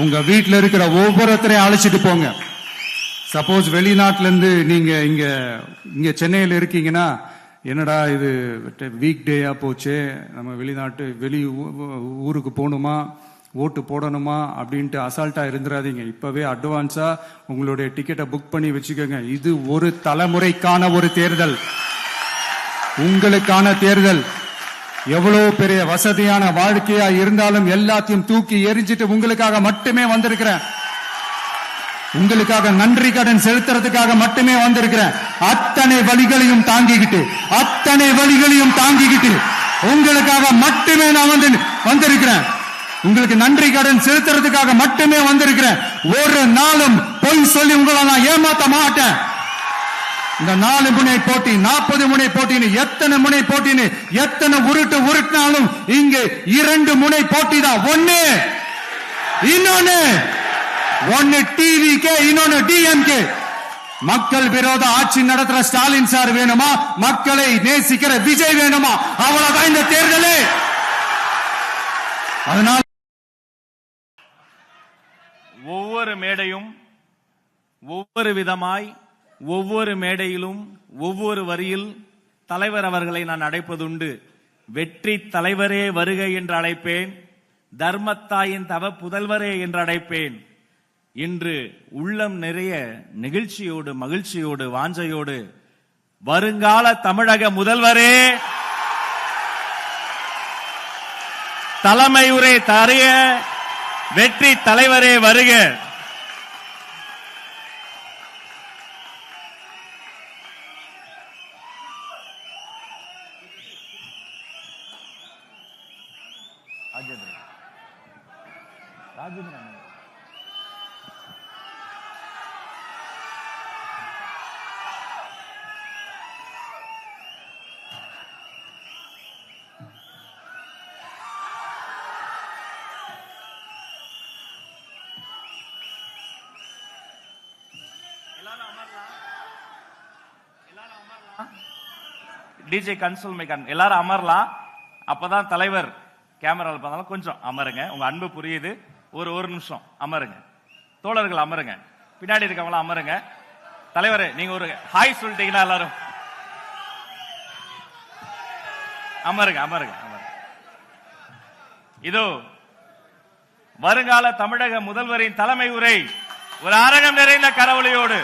உங்க வீட்டுல இருக்கிற ஒவ்வொருத்தரையும் அழைச்சிட்டு போங்க. சப்போஸ் வெளிநாட்டுல இருந்து நீங்க இங்க சென்னையில இருக்கீங்கன்னா, என்னடா இது வீக் டேயா போச்சு, நம்ம வெளி ஊருக்கு போகணுமா, ஓட்டு போடணுமா அப்படின்ட்டு அசால்ட்டா இருந்துடாதீங்க. இப்பவே அட்வான்ஸா உங்களுடைய டிக்கெட்டை புக் பண்ணி வச்சுக்கோங்க. இது ஒரு தலைமுறைக்கான ஒரு தேர்தல், உங்களுக்கான தேர்தல். எவ்வளவு பெரிய வசதியான வாழ்க்கையா இருந்தாலும் எல்லாத்தையும் தூக்கி எரிஞ்சிட்டு உங்களுக்காக மட்டுமே வந்திருக்கிறேன். உங்களுக்காக நன்றி கடன் செலுத்துறதுக்காக மட்டுமே வந்திருக்கிறேன். அத்தனை வழிகளையும் தாங்கிக்கிட்டு உங்களுக்காக மட்டுமே நான் வந்திருக்கிறேன். உங்களுக்கு நன்றி கடன் செலுத்துறதுக்காக மட்டுமே வந்திருக்கிறேன். ஒரு நாளும் பொய் சொல்லி உங்களை நான் ஏமாத்த மாட்டேன். இந்த 4 முனை போட்டி, 40 முனை போட்டின்னு எத்தனை முனை போட்டின்னு எத்தனை உருட்டினாலும் இங்கு 2 முனை போட்டி தான். ஒன்னு டிவிகே, இன்னொன்னு டிஎம்கே. மக்கள் விரோத ஆட்சி நடத்துற ஸ்டாலின் சார் வேணுமா, மக்களை நேசிக்கிற விஜய் வேணுமா? அவ்வளவுதான் இந்த தேர்தலே. அதனால் ஒவ்வொரு மேடையும் ஒவ்வொரு விதமாய், ஒவ்வொரு மேடையிலும் ஒவ்வொரு வரியில் தலைவர் அவர்களை நான் அழைப்பதுண்டு. வெற்றி தலைவரே வருக என்று அழைப்பேன், தர்மத்தாயின் தவ புதல்வரே என்று அழைப்பேன். இன்று உள்ளம் நிறைய நெகிழ்ச்சியோடு, மகிழ்ச்சியோடு, வாஞ்சையோடு வருங்கால தமிழக முதல்வரே, தலைமை உரை தருக, வெற்றி தலைவரே வருக. ராஜேந்திரன் டிஜே கன்சோல் மேக்கன் எல்லாரும் அமரலாம். அப்பதான் தலைவர் கேமராவில் பார்த்தாலும் கொஞ்சம் அமருங்க. உங்க அன்பு புரியுது. ஒரு நிமிஷம் அமருங்க. தோழர்கள் அமருங்க. பின்னாடி இருக்கவங்களாம் அமருங்க. தலைவரே நீங்க ஒரு ஹாய் சொல்லிட்டீங்கன்னா எல்லாரும் அமருங்க. இதோ வருங்கால தமிழக முதல்வரின் தலைமை உரை ஒரு அரங்கம் நிறைந்த கரவொலியோடு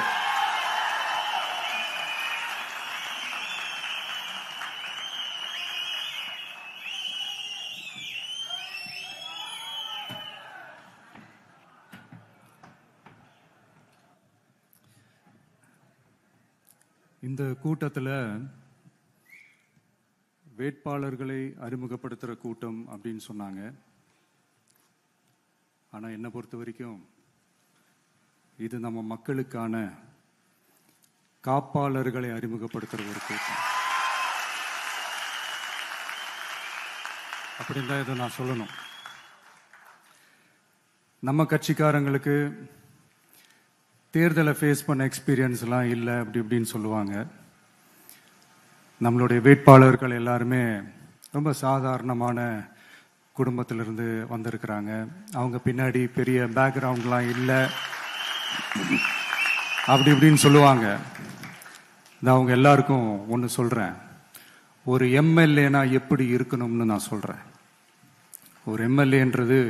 இந்த கூட்டத்தில் வேட்பாளர்களை அறிமுகப்படுத்துகிற கூட்டம் அப்படின்னு சொன்னாங்க. ஆனால் என்னை பொறுத்த வரைக்கும் இது நம்ம மக்களுக்கான காப்பாளர்களை அறிமுகப்படுத்துகிற ஒரு கூட்டம் அப்படின்னு தான் இதை நான் சொல்லணும். நம்ம கட்சிக்காரங்களுக்கு தேர்தலை ஃபேஸ் பண்ண எக்ஸ்பீரியன்ஸ்லாம் இல்லை அப்படி இப்படின்னு சொல்லுவாங்க. நம்மளுடைய வேட்பாளர்கள் எல்லாருமே ரொம்ப சாதாரணமான குடும்பத்திலிருந்து வந்திருக்கிறாங்க. அவங்க பின்னாடி பெரிய பேக்ரவுண்ட்லாம் இல்லை அப்படி இப்படின்னு சொல்லுவாங்க. நான் அவங்க எல்லாருக்கும் ஒன்று சொல்கிறேன். ஒரு எம்எல்ஏனா எப்படி இருக்கணும்னு நான் சொல்கிறேன். ஒரு எம்எல்ஏன்றது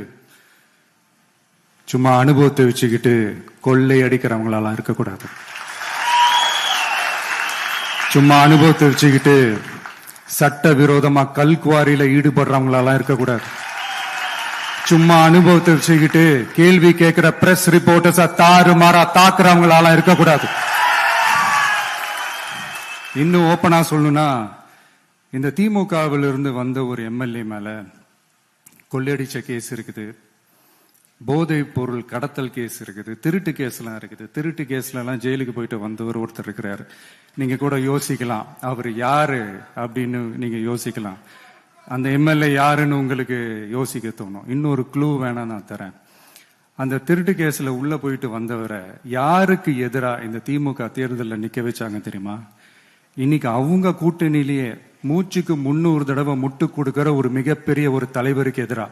சும்மா அனுபவத்தை வச்சுக்கிட்டு கொள்ளை அடிக்கிறவங்களாலாம் இருக்கக்கூடாது. சும்மா அனுபவத்தை வச்சுக்கிட்டு சட்ட விரோதமா கல்குவாரியில ஈடுபடுறவங்களாலாம் இருக்கக்கூடாது. சும்மா அனுபவத்தை வச்சுக்கிட்டு கேள்வி கேட்கிற பிரஸ் ரிப்போர்ட்டர்ஸா தாறுமாறா தாக்குறவங்களாலாம் இருக்கக்கூடாது. இன்னும் ஓப்பனா சொல்லணும்னா, இந்த திமுகவில் இருந்து வந்த ஒரு எம்எல்ஏ மேல கொள்ளையடிச்ச கேஸ் இருக்குது, போதைப் பொருள் கடத்தல் கேஸ் இருக்குது, திருட்டு கேஸ்லாம் இருக்குது. திருட்டு கேஸ்ல எல்லாம் ஜெயிலுக்கு போயிட்டு வந்தவர் ஒருத்தர் இருக்கிறாரு. நீங்க கூட யோசிக்கலாம் அவர் யாரு அப்படின்னு. நீங்க யோசிக்கலாம் அந்த எம்எல்ஏ யாருன்னு உங்களுக்கு யோசிக்க தோணும். இன்னொரு க்ளூ வேணா நான் தரேன். அந்த திருட்டு கேஸ்ல உள்ள போயிட்டு வந்தவரை யாருக்கு எதிராக இந்த திமுக தேர்தலில் நிக்க வச்சாங்க தெரியுமா? இன்னைக்கு அவங்க கூட்டணியிலேயே மூச்சுக்கு 300 தடவை முட்டு கொடுக்கிற ஒரு மிகப்பெரிய ஒரு தலைவருக்கு எதிராக.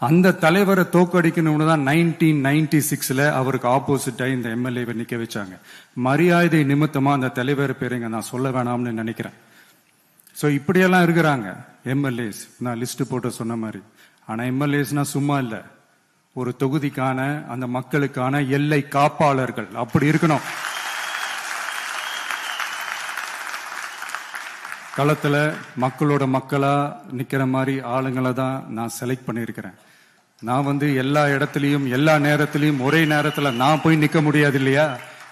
அந்த தலைவரை தோக்கடிக்கணும்னு தான் 1996 அவருக்கு ஆப்போசிட்டா இந்த எம்எல்ஏவை நிக்க வச்சாங்க. மரியாதை நிமித்தமா அந்த தலைவர் பேருங்க நான் சொல்ல வேணாம்னு நினைக்கிறேன். சோ இப்படியெல்லாம் இருக்கிறாங்க எம்எல்ஏஸ், நான் லிஸ்ட் போட்டு சொன்ன மாதிரி. ஆனா எம்எல்ஏஸ்னா சும்மா இல்ல, ஒரு தொகுதிக்கான அந்த மக்களுக்கான எல்லை காப்பாளர்கள், அப்படி இருக்கணும். களத்துல மக்களோட மக்களா நிக்கிற மாதிரி ஆளுங்களை தான் நான் செலக்ட் பண்ணியிருக்கிறேன். நான் எல்லா இடத்துலயும் எல்லா நேரத்திலையும் ஒரே நேரத்துல நான் போய் நிக்க முடியாது இல்லையா?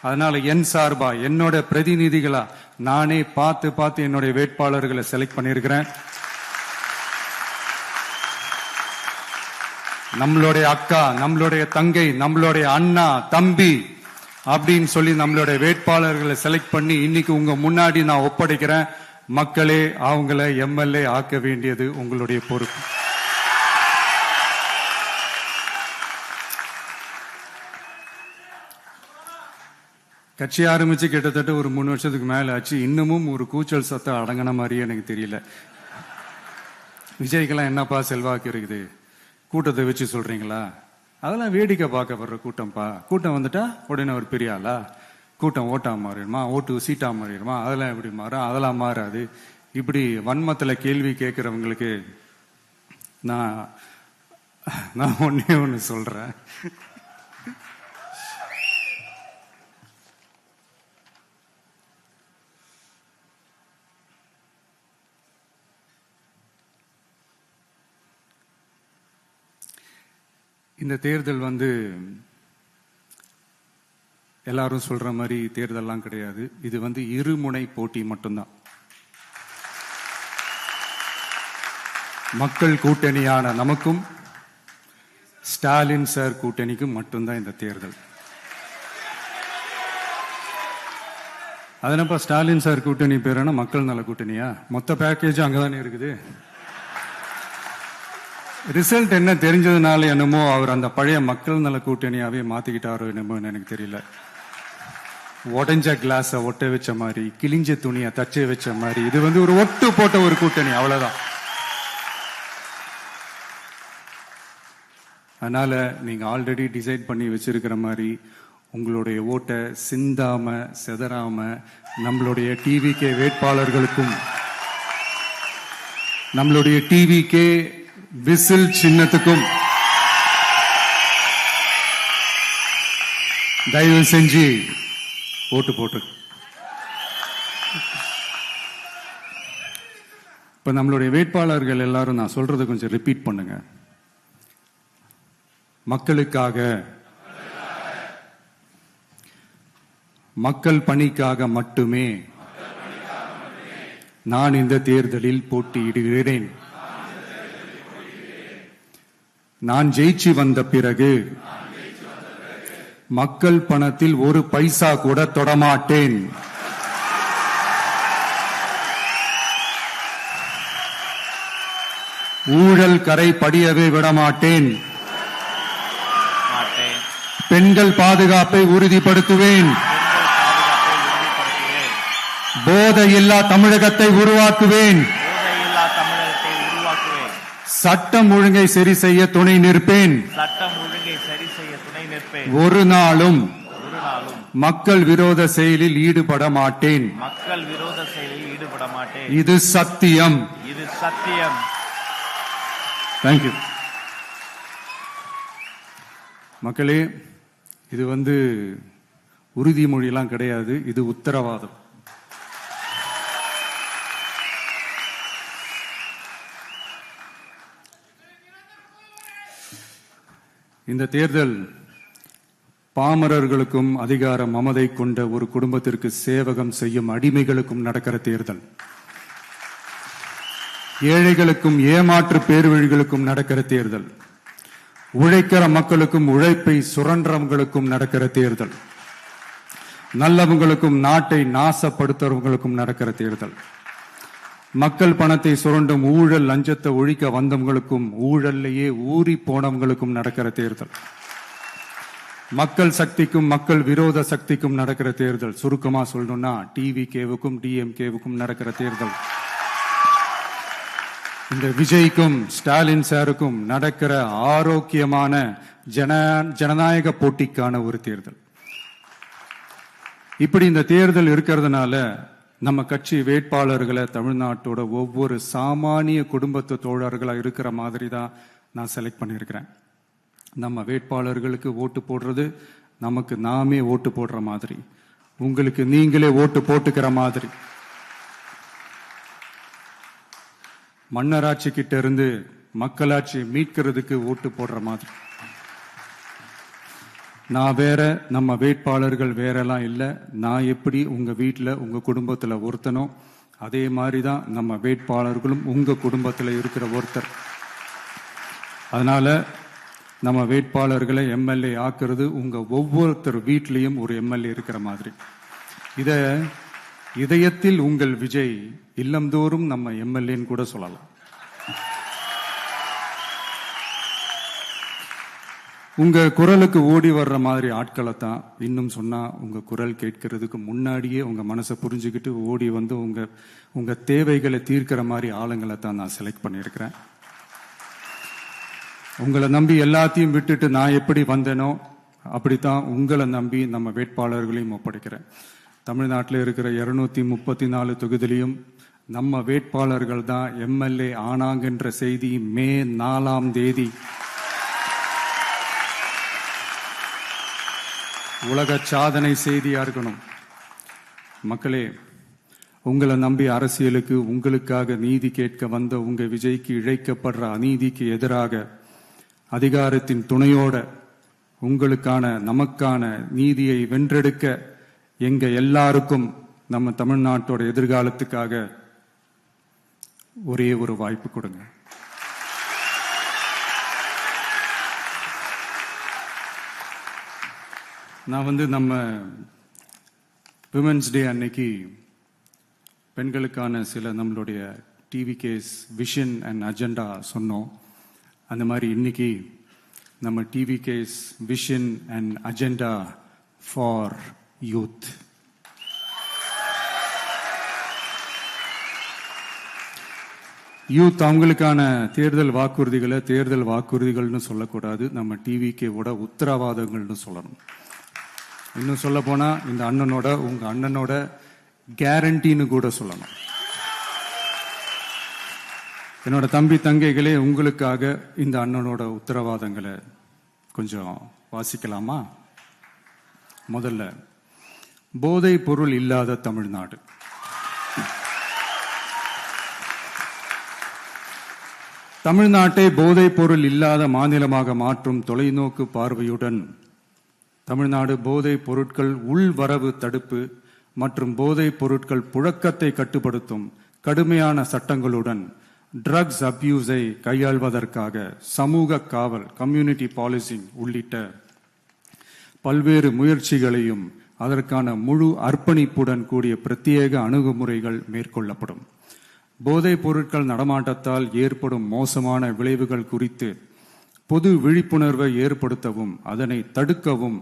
அதனால என் சார்பா என்னோட பிரதிநிதிகளா நானே பார்த்து என்னுடைய வேட்பாளர்களை செலக்ட் பண்ணியிருக்கிறேன். நம்மளுடைய அக்கா, நம்மளுடைய தங்கை, நம்மளுடைய அண்ணா, தம்பி அப்படின்னு சொல்லி நம்மளுடைய வேட்பாளர்களை செலக்ட் பண்ணி இன்னைக்கு உங்க முன்னாடி நான் ஒப்படைக்கிறேன். மக்களே, அவங்கள எம்எல்ஏ ஆக்க வேண்டியது உங்களுடைய பொறுப்பு. கட்சி ஆரம்பிச்சு கிட்டத்தட்ட ஒரு 3 வருஷத்துக்கு மேல ஆச்சு. இன்னமும் ஒரு கூச்சல் சத்தம் அடங்கின மாதிரியே எனக்கு தெரியல. விஜய்க்கெல்லாம் என்னப்பா செல்வாக்கு இருக்குது, கூட்டத்தை வச்சு சொல்றீங்களா? அதெல்லாம் வேடிக்கை பார்க்க வர்ற கூட்டம்ப்பா. கூட்டம் வந்துட்டா உடனே ஒரு பெரிய ஆளா? கூட்டம் ஓட்டா மாறிடுமா, ஓட்டு சீட்டா மாறிடுமா, அதெல்லாம் எப்படி மாறும்? அதெல்லாம் மாறாது. இப்படி வன்மத்துல கேள்வி கேட்கிறவங்களுக்கு நான் ஒன்னே ஒன்னு சொல்றேன். இந்த தேர்தல் எல்லாரும் சொல்ற மாதிரி தேர்தல்லாம் கிடையாது. இது இருமுனை போட்டி மட்டும்தான். மக்கள் கூட்டணியான நமக்கும் ஸ்டாலின் சார் கூட்டணிக்கும் மட்டும்தான் இந்த தேர்தல். அதனப்பா ஸ்டாலின் சார் கூட்டணி பேருனா மக்கள் நல கூட்டணியா? மொத்த பேக்கேஜ் அங்கதானே இருக்குது. ரிசல்ட் என்ன தெரிஞ்சதுனால என்னமோ அவர் அந்த பழைய மக்கள் நல கூட்டணியாவே மாத்திக்கிட்டாரோ என்னமோ எனக்கு தெரியல. உடஞ்ச கிளாஸ ஒட்ட வச்ச மாதிரி, கிழிஞ்ச துணியை தச்ச வச்ச மாதிரி, இது ஒரு ஒட்டு போட்ட ஒரு கூட்டணி, அவ்வளவுதான். அதனால நீங்க ஆல்ரெடி டிசைட் பண்ணி வச்சிருக்கிற மாதிரி உங்களுடைய ஓட்டை சிந்தாம செதறாம நம்மளுடைய டிவிகே வேட்பாளர்களுக்கும் நம்மளுடைய டிவிகே விசில் சின்னத்துக்கும் தயவு செஞ்சு ஓட்டு போட்டு. இப்ப நம்மளுடைய வேட்பாளர்கள் எல்லாரும் நான் சொல்றதை கொஞ்சம் ரிப்பீட் பண்ணுங்க. மக்களுக்காக, மக்கள் பணிக்காக மட்டுமே நான் இந்த தேர்தலில் போட்டியிடுகிறேன். நான் ஜெயிச்சு வந்த பிறகு மக்கள் பணத்தில் ஒரு பைசா கூட தொடமாட்டேன். ஊழல் கரை படியவே விடமாட்டேன். பெண்கள் பாதுகாப்பை உறுதிப்படுத்துவேன். போதையில்லா தமிழகத்தை உருவாக்குவேன். சட்டம் ஒழுங்கை சரி செய்ய துணை நிற்பேன். ஒரு நாளும் மக்கள் விரோத செயலில் ஈடுபட மாட்டேன். இது சத்தியம். தேங்க்யூ. மக்களே, இது உறுதிமொழியெல்லாம் கிடையாது, இது உத்தரவாதம். இந்த தேர்தல் பாமரர்களுக்கும் அதிகார மமதை கொண்ட ஒரு குடும்பத்திற்கு சேவகம் செய்யும் அடிமைகளுக்கும் நடக்கிற தேர்தல். ஏழைகளுக்கும் ஏமாற்று பேர்வழிகளுக்கும் நடக்கிற தேர்தல். உழைக்கிற மக்களுக்கும் உழைப்பை சுரண்டவங்களுக்கும் நடக்கிற தேர்தல். நல்லவங்களுக்கும் நாட்டை நாசப்படுத்துறவங்களுக்கும் நடக்கிற தேர்தல். மக்கள் பணத்தை சுரண்டும் ஊழல் லஞ்சத்தை ஒழிக்க வந்தவங்களுக்கும் ஊழல்லையே ஊறி போனவங்களுக்கும் நடக்கிற தேர்தல். மக்கள் சக்திக்கும் மக்கள் விரோத சக்திக்கும் நடக்கிற தேர்தல். சுருக்கமா சொல்லணும்னா டிவிகேவுக்கும் டிஎம்கேவுக்கும் நடக்கிற தேர்தல். இந்த விஜய்க்கும் ஸ்டாலின் சாருக்கும் நடக்கிற ஆரோக்கியமான ஜனநாயக போட்டிக்கான ஒரு தேர்தல். இப்படி இந்த தேர்தல் இருக்கிறதுனால நம்ம கட்சி வேட்பாளர்களை தமிழ்நாட்டோட ஒவ்வொரு சாமானிய குடும்பத்து தோழர்களா இருக்கிற மாதிரி தான் நான் செலக்ட் பண்ணியிருக்கிறேன். நம்ம வேட்பாளர்களுக்கு ஓட்டு போடுறது நமக்கு நாமே ஓட்டு போடுற மாதிரி, உங்களுக்கு நீங்களே ஓட்டு போட்டுக்கிற மாதிரி. மன்னராட்சி கிட்ட இருந்து மக்களாட்சி மீட்கிறதுக்கு ஓட்டு போடுற மாதிரி. நான் வேற, நம்ம வேட்பாளர்கள் வேறெல்லாம் இல்லை. நான் எப்படி உங்க வீட்டில் உங்க குடும்பத்தில் ஒருத்தனோ அதே மாதிரி தான் நம்ம வேட்பாளர்களும் உங்க குடும்பத்தில் இருக்கிற ஒருத்தர். அதனால நம்ம வேட்பாளர்களை எம்எல்ஏ ஆக்குறது உங்க ஒவ்வொருத்தர் வீட்லையும் ஒரு எம்எல்ஏ இருக்கிற மாதிரி. இத இதயத்தில் உங்கள் விஜய் இல்லந்தோறும் நம்ம எம்எல்ஏன்னு கூட சொல்லலாம். உங்க குரலுக்கு ஓடி வர்ற மாதிரி ஆட்களை தான், இன்னும் சொன்னா உங்க குரல் கேட்கறதுக்கு முன்னாடியே உங்க மனசை புரிஞ்சுக்கிட்டு ஓடி வந்து உங்க தேவைகளை தீர்க்கிற மாதிரி ஆளுங்களை தான் நான் செலக்ட் பண்ணியிருக்கிறேன். உங்களை நம்பி எல்லாத்தையும் விட்டுட்டு நான் எப்படி வந்தேனோ அப்படித்தான் உங்களை நம்பி நம்ம வேட்பாளர்களையும் ஒப்படைக்கிறேன். தமிழ்நாட்டில் இருக்கிற 234 தொகுதியிலையும் நம்ம வேட்பாளர்கள் தான் எம்எல்ஏ ஆனாங்கன்ற செய்தி மே 4ஆம் தேதி உலக சாதனை செய்தியா இருக்கணும். மக்களே, உங்களை நம்பி அரசியலுக்கு உங்களுக்காக நீதி கேட்க வந்த உங்க விஜய்க்கு இழைக்கப்படுற அநீதிக்கு எதிராக அதிகாரத்தின் துணையோட உங்களுக்கான நமக்கான நீதியை வென்றெடுக்க எங்க எல்லாருக்கும் நம்ம தமிழ்நாட்டோட எதிர்காலத்துக்காக ஒரே ஒரு வாய்ப்பு கொடுங்க. நான் நம்ம விமென்ஸ் டே அன்னைக்கு பெண்களுக்கான சில நம்மளுடைய TVK's vision and agenda சொன்னோம். அந்த மாதிரி இன்னைக்கு நம்ம TVK's vision and agenda for youth. Youth அவங்களுக்கான தேர்தல் வாக்குறுதிகள்னு சொல்லக்கூடாது, நம்ம டிவிகேவோட உத்தரவாதங்கள்னு சொல்லணும். இன்னும் சொல்ல போனா இந்த அண்ணனோட உங்க அண்ணனோட கேரண்டின்னு கூட சொல்லணும். என்னோட தம்பி தங்கைகளே, உங்களுக்காக இந்த அண்ணனோட உத்தரவாதங்களை கொஞ்சம் வாசிக்கலாமா? முதல்ல, போதை பொருள் இல்லாத தமிழ்நாடு. தமிழ்நாட்டை போதை பொருள் இல்லாத மாநிலமாக மாற்றும் தொலைநோக்கு பார்வையுடன் தமிழ்நாடு போதை பொருட்கள் உள்வரவு தடுப்பு மற்றும் போதை பொருட்கள் புழக்கத்தை கட்டுப்படுத்தும் கடுமையான சட்டங்களுடன் ட்ரக்ஸ் அபியூஸை கையாள்வதற்காக சமூக காவல் கம்யூனிட்டி பாலிசிங் உள்ளிட்ட பல்வேறு முயற்சிகளையும் அதற்கான முழு அர்ப்பணிப்புடன் கூடிய பிரத்யேக அணுகுமுறைகள் மேற்கொள்ளப்படும். போதைப் பொருட்கள் நடமாட்டத்தால் ஏற்படும் மோசமான விளைவுகள் குறித்து பொது விழிப்புணர்வை ஏற்படுத்தவும் அதனை தடுக்கவும்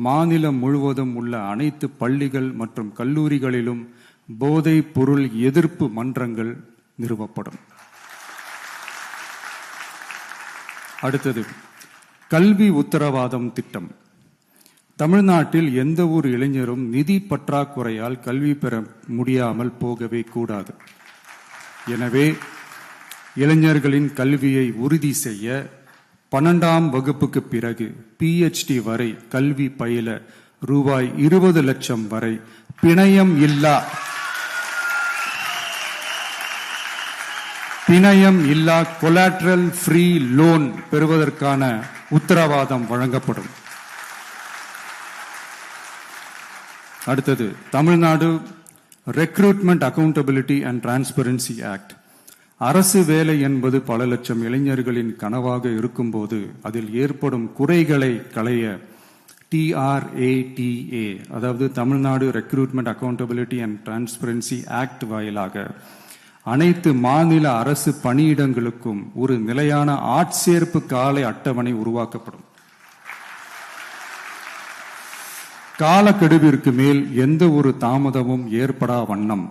மாநிலம் முழுவதும் உள்ள அனைத்து பள்ளிகள் மற்றும் கல்லூரிகளிலும் போதைப் பொருள் எதிர்ப்பு மன்றங்கள் நிறுவப்படும். அடுத்தது, கல்வி உத்தரவாதம் திட்டம். தமிழ்நாட்டில் எந்த ஒரு இளைஞரும் நிதி பற்றாக்குறையால் கல்வி பெற முடியாமல் போகவே கூடாது. எனவே இளைஞர்களின் கல்வியை உறுதி செய்ய 12ஆம் வகுப்புக்கு பிறகு PhD வரை கல்வி பயில ரூபாய் 20 லட்சம் வரை பிணையம் இல்லா கொலாட்ரல் ஃப்ரீ லோன் பெறுவதற்கான உத்தரவாதம் வழங்கப்படும். அடுத்தது, Tamil Nadu recruitment accountability and transparency act. அரசு வேலை என்பது பல லட்சம் இளைஞர்களின் கனவாக இருக்கும்போது அதில் ஏற்படும் குறைகளை களைய TRATA, அதாவது Tamil Nadu recruitment accountability and transparency act வாயிலாக அனைத்து மாநில அரசு பணியிடங்களுக்கும் ஒரு நிலையான ஆட்சேர்ப்பு கால அட்டவணை உருவாக்கப்படும். காலக்கெடுவிற்கு மேல் எந்த ஒரு தாமதமும் ஏற்படா வண்ணம்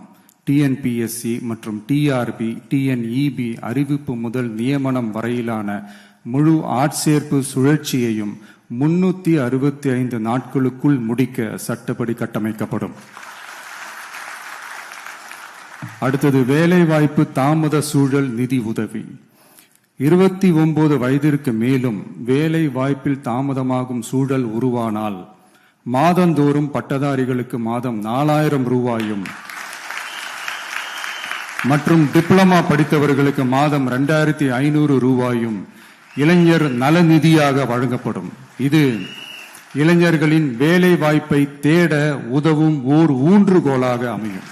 டிஎன்பிஎஸ்சி மற்றும் டிஆர்பி, டிஎன்இபி அறிவிப்பு முதல் நியமனம் வரையிலான முழு ஆட்சேர்ப்பு சுழற்சியையும் 365 நாட்களுக்குள் முடிக்க சட்டப்படி கட்டமைக்கப்படும். அடுத்தது வேலைவாய்ப்பு தாமத சூழல் நிதி உதவி. 29 வயதிற்கு மேலும் வேலை வாய்ப்பில் தாமதமாகும் சூழல் உருவானால் மாதந்தோறும் பட்டதாரிகளுக்கு மாதம் 4000 ரூபாயும் மற்றும் டிப்ளமா படித்தவர்களுக்கு மாதம் 2500 ரூபாயும் இளைஞர் நலநிதியாக வழங்கப்படும். இது இளைஞர்களின் வேலை வாய்ப்பை தேட உதவும் ஓர் ஊன்றுகோலாக அமையும்.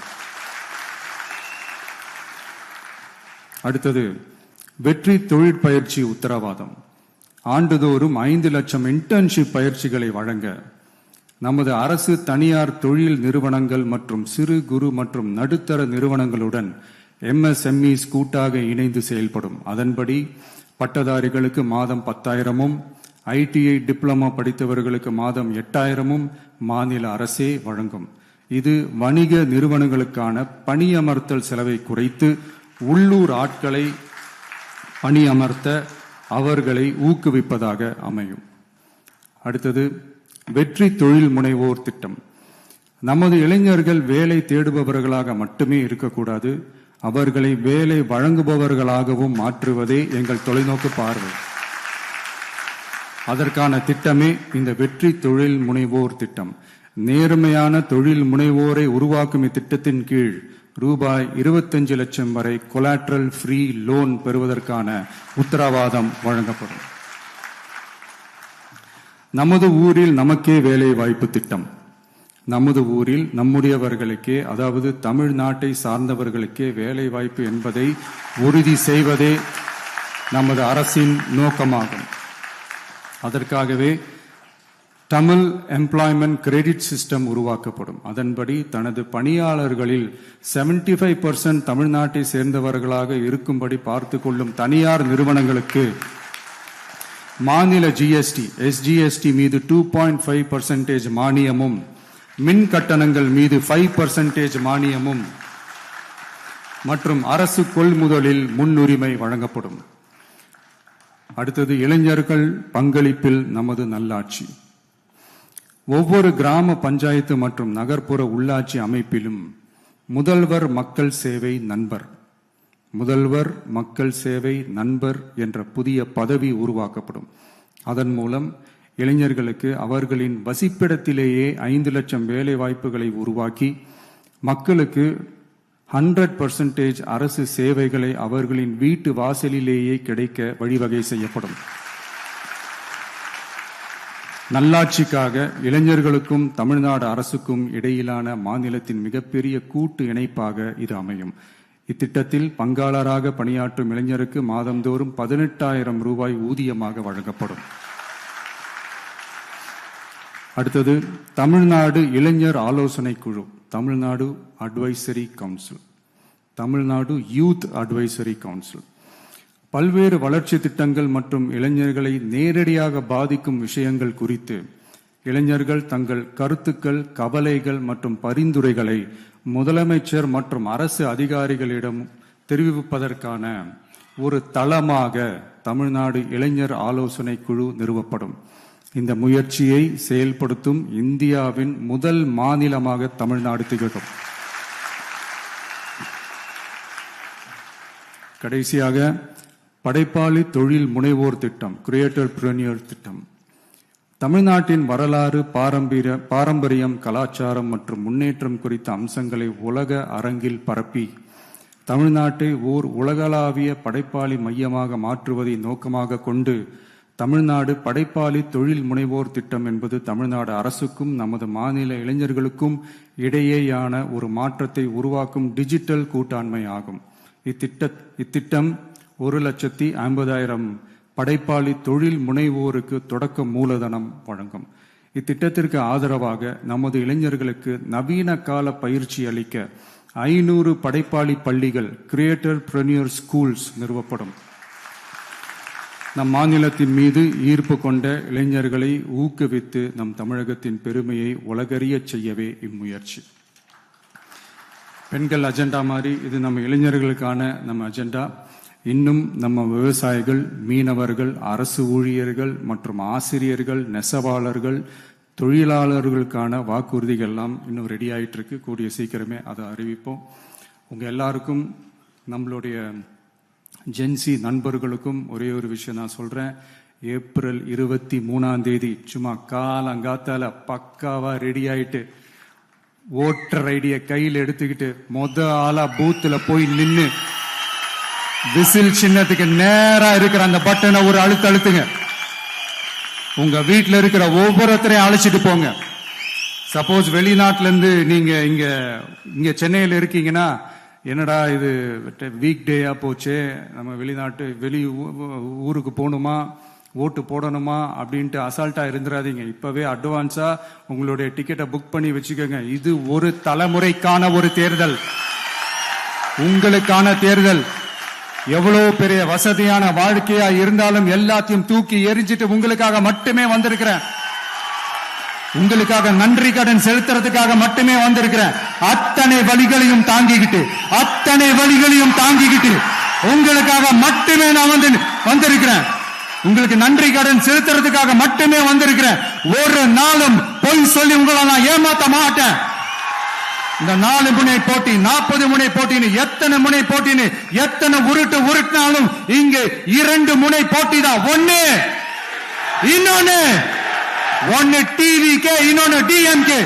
அடுத்தது வெற்றி தொழிற்பயிற்சி உத்தரவாதம். ஆண்டுதோறும் 5 லட்சம் இன்டர்ன்ஷிப் பயிற்சிகளை வழங்க நமது அரசு தனியார் தொழில் நிறுவனங்கள் மற்றும் சிறு குறு மற்றும் நடுத்தர நிறுவனங்களுடன் MSMEs கூட்டாக இணைந்து செயல்படும். அதன்படி பட்டதாரிகளுக்கு மாதம் 10,000-உம் ITI டிப்ளமா படித்தவர்களுக்கு மாதம் 8,000-உம் மாநில அரசே வழங்கும். இது வணிக நிறுவனங்களுக்கான பணியமர்த்தல் செலவை குறைத்து உள்ளூர் ஆட்களை பணியமர்த்த அவர்களை ஊக்குவிப்பதாக அமையும். அடுத்தது வெற்றி தொழில் முனைவோர் திட்டம். நமது இளைஞர்கள் வேலை தேடுபவர்களாக மட்டுமே இருக்கக்கூடாது, அவர்களை வேலை வழங்குபவர்களாகவும் மாற்றுவதே எங்கள் தொலைநோக்கு பார்வை. அதற்கான திட்டமே இந்த வெற்றி தொழில் முனைவோர் திட்டம். நேர்மையான தொழில் முனைவோரை உருவாக்கும் இத்திட்டத்தின் கீழ் ரூபாய் 25 லட்சம் வரை கொலாட்ரல் ஃப்ரீ லோன் பெறுவதற்கான உத்தரவாதம் வழங்கப்படும். நமது ஊரில் நமக்கே வேலை வாய்ப்பு திட்டம். நமது ஊரில் நம்முடையவர்களுக்கே, அதாவது தமிழ்நாட்டை சார்ந்தவர்களுக்கே வேலை வாய்ப்பு என்பதை உறுதி செய்வதே நமது அரசின் நோக்கமாகும். அதற்காகவே தமிழ் எம்ப்ளாய்மெண்ட் கிரெடிட் சிஸ்டம் உருவாக்கப்படும். அதன்படி தனது பணியாளர்களில் 75% தமிழ்நாட்டை சேர்ந்தவர்களாக இருக்கும்படி பார்த்து கொள்ளும் தனியார் நிறுவனங்களுக்கு மாநில GST, SGST மீது 2.5% மானியமும், மின் கட்டணங்கள் மீது 5% மானியமும் மற்றும் அரசு கொள்முதலில் முன்னுரிமை வழங்கப்படும். அடுத்தது இளைஞர்கள் பங்களிப்பில் நமது நல்லாட்சி. ஒவ்வொரு கிராம பஞ்சாயத்து மற்றும் நகர்ப்புற உள்ளாட்சி அமைப்பிலும் முதல்வர் மக்கள் சேவை நண்பர், முதல்வர் மக்கள் சேவை நண்பர் என்ற புதிய பதவி உருவாக்கப்படும். அதன் மூலம் இளைஞர்களுக்கு அவர்களின் வசிப்பிடத்திலேயே 5 லட்சம் வேலை வாய்ப்புகளை உருவாக்கி மக்களுக்கு 100% அரசு சேவைகளை அவர்களின் வீட்டு வாசலிலேயே கிடைக்க வழிவகை செய்யப்படும். நல்லாட்சிக்காக இளைஞர்களுக்கும் தமிழ்நாடு அரசுக்கும் இடையிலான மாநிலத்தின் மிகப்பெரிய கூட்டு இணைப்பாக இது அமையும். இத்திட்டத்தில் பங்காளராக பணியாற்றும் இளைஞருக்கு மாதந்தோறும் 18,000 ரூபாய் ஊதியமாக வழங்கப்படும். அடுத்தது தமிழ்நாடு இளைஞர் ஆலோசனை குழு, Tamil Nadu advisory council, Tamil Nadu youth advisory council. பல்வேறு வளர்ச்சி திட்டங்கள் மற்றும் இளைஞர்களை நேரடியாக பாதிக்கும் விஷயங்கள் குறித்து இளைஞர்கள் தங்கள் கருத்துக்கள், கவலைகள் மற்றும் பரிந்துரைகளை முதலமைச்சர் மற்றும் அரசு அதிகாரிகளிடம் தெரிவிப்பதற்கான ஒரு தளமாக தமிழ்நாடு இளைஞர் ஆலோசனை குழு நிறுவப்படும். இந்த முயற்சியை செயல்படுத்தும் இந்தியாவின் முதல் மாநிலமாக தமிழ்நாடு திகழும். கடைசியாக படைப்பாளி தொழில் முனைவோர் திட்டம், கிரியேட்டர் பிரனியர் திட்டம். தமிழ்நாட்டின் வரலாறு, பாரம்பரியம், கலாச்சாரம் மற்றும் முன்னேற்றம் குறித்த அம்சங்களை உலக அரங்கில் பரப்பி தமிழ்நாட்டை ஓர் உலகளாவிய படைப்பாளி மையமாக மாற்றுவதை நோக்கமாக கொண்டு தமிழ்நாடு படைப்பாளி தொழில் முனைவோர் திட்டம் என்பது தமிழ்நாடு அரசுக்கும் நமது மாநில இளைஞர்களுக்கும் இடையேயான ஒரு மாற்றத்தை உருவாக்கும் டிஜிட்டல் கூட்டாண்மை ஆகும். இத்திட்டம் 1,50,000 படைப்பாளி தொழில் முனைவோருக்கு தொடக்க மூலதனம் வழங்கும். இத்திட்டத்திற்கு ஆதரவாக நமது இளைஞர்களுக்கு நவீன கால பயிற்சி அளிக்க 500 படைப்பாளி பள்ளிகள், கிரியேட்டர் பிரனியர் ஸ்கூல்ஸ் நிறுவப்படும். நம் மாநிலத்தின் மீது ஈர்ப்பு கொண்ட இளைஞர்களை ஊக்குவித்து நம் தமிழகத்தின் பெருமையை உலகறியச் செய்யவே இம்முயற்சி. பெண்கள் அஜெண்டா மாதிரி இது நம்ம இளைஞர்களுக்கான நம்ம அஜெண்டா. இன்னும் நம்ம விவசாயிகள், மீனவர்கள், அரசு ஊழியர்கள் மற்றும் ஆசிரியர்கள், நெசவாளர்கள், தொழிலாளர்களுக்கான வாக்குறுதிகள் எல்லாம் இன்னும் ரெடி ஆயிட்டு இருக்கு. கூடிய சீக்கிரமே அதை அறிவிப்போம். உங்க எல்லாருக்கும், நம்மளுடைய ஜென்சி நண்பர்களுக்கும் ஒரே ஒரு விஷயம் நான் சொல்றேன். ஏப்ரல் 23 சும்மா காலங்காத்தால பக்காவா ரெடி ஆயிட்டு ஓட்டர் ஐடியை கையில் எடுத்துக்கிட்டு ஆளா பூத்துல போய் நின்னு விசில் சின்னத்துக்கு நேரா இருக்கிற அந்த பட்டனை ஒரு அழுத்துங்க. உங்க வீட்டுல இருக்கிற ஒவ்வொருத்தரையும் அழைச்சிட்டு போங்க. சப்போஸ் வெளிநாட்டுல இருந்து நீங்க இங்க சென்னையில இருக்கீங்கன்னா, என்னடா இது வீக் டேயா போச்சு, நம்ம வெளி ஊருக்கு போகணுமா, ஓட்டு போடணுமா அப்படின்ட்டு அசால்ட்டா இருந்துடாதீங்க. இப்பவே அட்வான்ஸா உங்களுடைய டிக்கெட்டை புக் பண்ணி வச்சுக்கோங்க. இது ஒரு தலைமுறைக்கான ஒரு தேர்தல், உங்களுக்கான தேர்தல். எவ்வளவு பெரிய வசதியான வாழ்க்கையா இருந்தாலும் எல்லாத்தையும் தூக்கி எரிஞ்சிட்டு உங்களுக்காக மட்டுமே வந்திருக்கிறேன். உங்களுக்காக நன்றி கடன் செலுத்துறதுக்காக மட்டுமே வந்திருக்கிறேன். அத்தனை வழிகளையும் தாங்கிக்கிட்டு உங்களுக்காக மட்டுமே நான் வந்திருக்கிறேன். உங்களுக்கு நன்றி கடன் செலுத்துறதுக்காக மட்டுமே வந்திருக்கிறேன். ஒரு நாளும் பொய் சொல்லி உங்களை நான் ஏமாத்த மாட்டேன். இந்த 4 முனை போட்டி, 40 முனை போட்டின்னு எத்தனை முனை போட்டின்னு எத்தனை உருட்டினாலும் இங்கே 2 முனை போட்டி தான். ஒன்னு டிவிகே, இன்னொன்னு டிஎம்கே.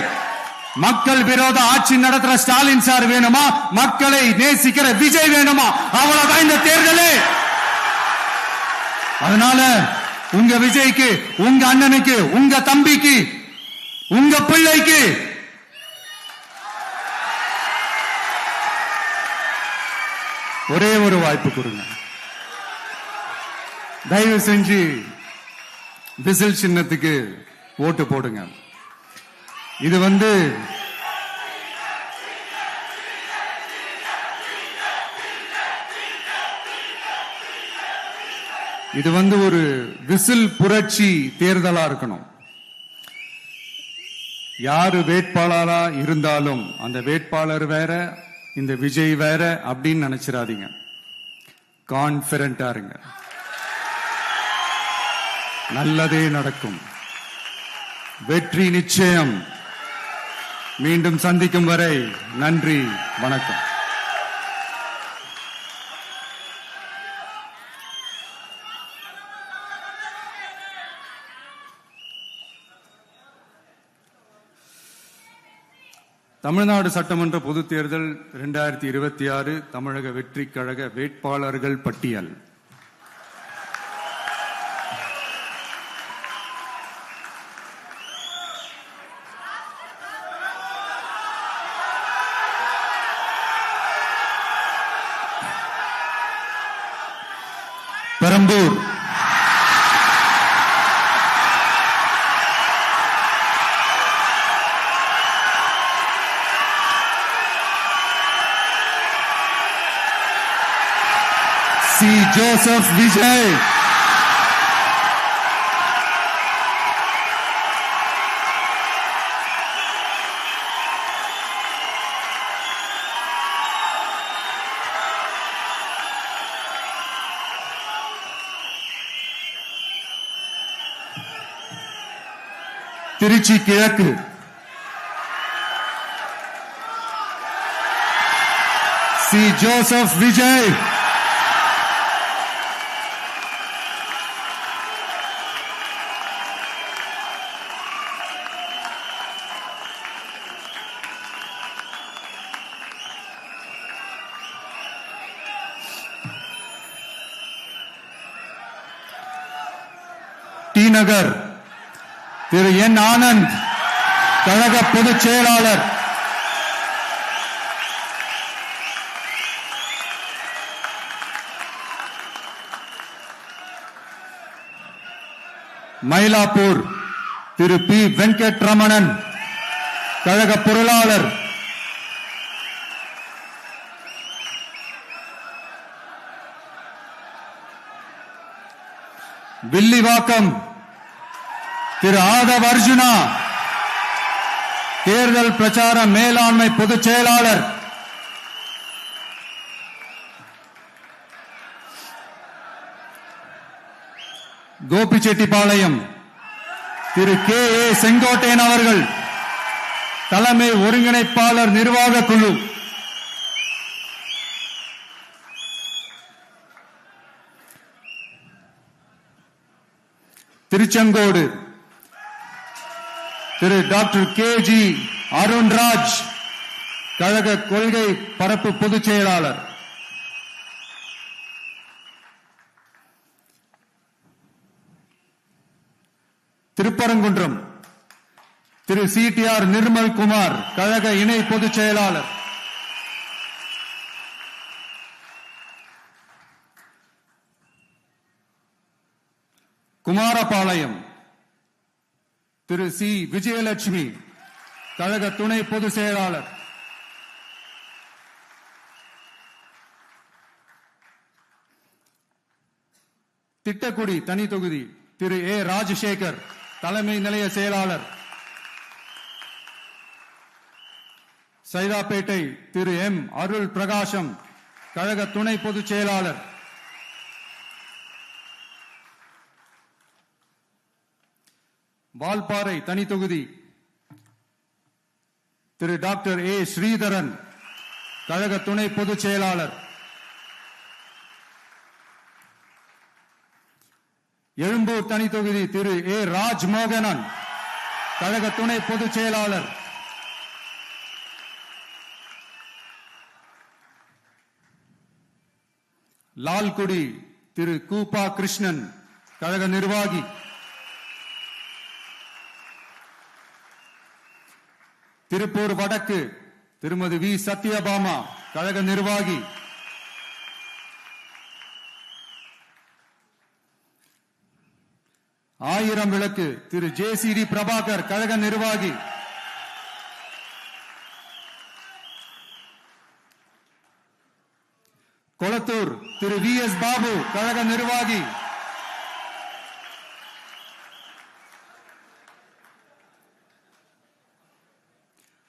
மக்கள் விரோத ஆட்சி நடத்துற ஸ்டாலின் சார் வேணுமா, மக்களை நேசிக்கிற விஜய் வேணுமா? அவ்வளவுதான் இந்த தேர்தலே. அதனால உங்க விஜய்க்கு, உங்க அண்ணனுக்கு, உங்க தம்பிக்கு, உங்க பிள்ளைக்கு ஒரே ஒரு வாய்ப்பு கொடுங்க. தயவு செஞ்சு விசில் சின்னத்துக்கு ஓட்டு போடுங்க. இது ஒரு விசில் புரட்சி தேர்தலா இருக்கணும். யாரு வேட்பாளரா இருந்தாலும் அந்த வேட்பாளர் வேற, இந்த விஜய் வேற அப்படின்னு நினைச்சிடாதீங்க. கான்பிடண்டா இருங்க, நல்லதே நடக்கும், வெற்றி நிச்சயம். மீண்டும் சந்திக்கும் வரை நன்றி, வணக்கம். தமிழ்நாடு சட்டமன்ற பொதுத் தேர்தல் 2026 தமிழக வெற்றி கழக வேட்பாளர்கள் பட்டியல். பெரம்பூர், சி. ஜோசப் விஜய், திருச்சி கிழக்கு, சி. ஜோசப் விஜய், டி நகர் திரு என் ஆனந்த், கழக பொதுச் செயலாளர். மயிலாப்பூர் திரு பி. வெங்கட்ரமணன், கழக பொருளாளர். வில்லிவாக்கம் திரு ஆதவ் அர்ஜுனா, தேர்தல் பிரச்சார மேலாண்மை பொதுச் செயலாளர். கோபிச்செட்டிப்பாளையம் திரு கே.ஏ. செங்கோட்டையன் அவர்கள், தலைமை ஒருங்கிணைப்பாளர் நிர்வாக குழு. திருச்செங்கோடு திரு டாக்டர் கே.ஜி. அருண்ராஜ், கழக கொள்கை பரப்பு பொதுச் செயலாளர். திருப்பரங்குன்றம் திரு சி.டி.ஆர். நிர்மல் குமார், கழக இணை பொதுச் செயலாளர். குமாரபாளையம் திரு சி. விஜயலட்சுமி, கழக துணை பொதுச் செயலாளர். திட்டக்குடி தனி தொகுதி திரு ஏ. ராஜசேகர், தலைமை நிலைய செயலாளர். சைதாப்பேட்டை திரு எம். அருள் பிரகாசம், கழக துணை பொதுச் செயலாளர். வால்பாறை தனி தொகுதி திரு டாக்டர் ஏ. ஸ்ரீதரன், கழக துணை பொதுச் செயலாளர். எழும்பூர் தனி தொகுதி திரு ஏ. ராஜ்மோகனன், கழக துணை பொதுச் செயலாளர். லால்குடி திரு கூப்பா கிருஷ்ணன், கழக நிர்வாகி. திருப்பூர் வடக்கு திருமதி வி. சத்யபாமா, கழக நிர்வாகி. ஆயிரம் விளக்கு திரு ஜே.சி.டி. பிரபாகர், கழக நிர்வாகி. கொளத்தூர் திரு வி. எஸ். பாபு, கழக நிர்வாகி.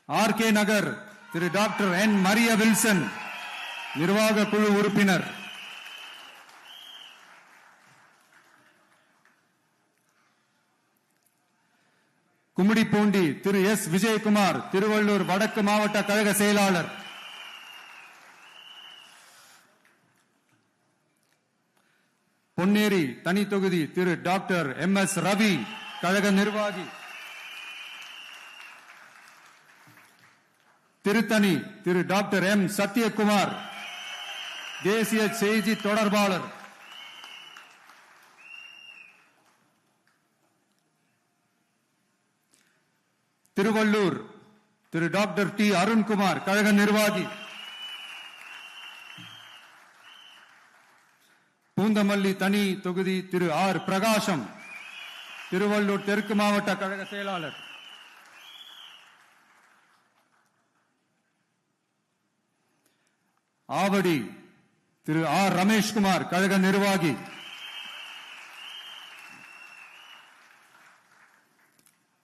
ஆர்.கே. நகர் திரு டாக்டர் என். மரிய வில்சன், நிர்வாக குழு உறுப்பினர். கும்மிடிப்பூண்டி திரு எஸ். விஜயகுமார், திருவள்ளூர் வடக்கு மாவட்ட கழக செயலாளர். பொன்னேரி தனி தொகுதி திரு டாக்டர் எம். எஸ். ரவி, கழக நிர்வாகி. திருத்தணி திரு டாக்டர் எம். சத்யகுமார், தேசிய செய்தி தொடர்பாளர். திருவள்ளூர் திரு டாக்டர் டி. அருண்குமார், கழக நிர்வாகி. பூந்தமல்லி தனி தொகுதி திரு ஆர். பிரகாசம், திருவள்ளூர் தெற்கு மாவட்ட கழக செயலாளர். ஆவடி திரு ஆர். ரமேஷ்குமார், கழக நிர்வாகி.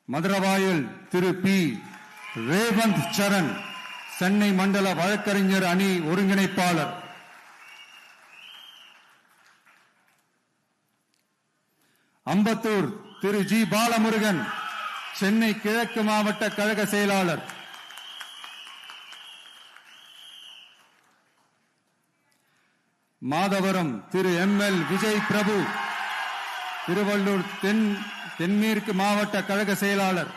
மதுரவாயல் திரு பி. ரேவந்த் சரண், சென்னை மண்டல வழக்கறிஞர் அணி ஒருங்கிணைப்பாளர். அம்பத்தூர் திரு ஜி. பாலமுருகன், சென்னை கிழக்கு மாவட்ட கழக செயலாளர். மாதவரம் திரு எம். எல். விஜய் பிரபு, திருவள்ளூர் தென்மேற்கு மாவட்ட கழக செயலாளர்.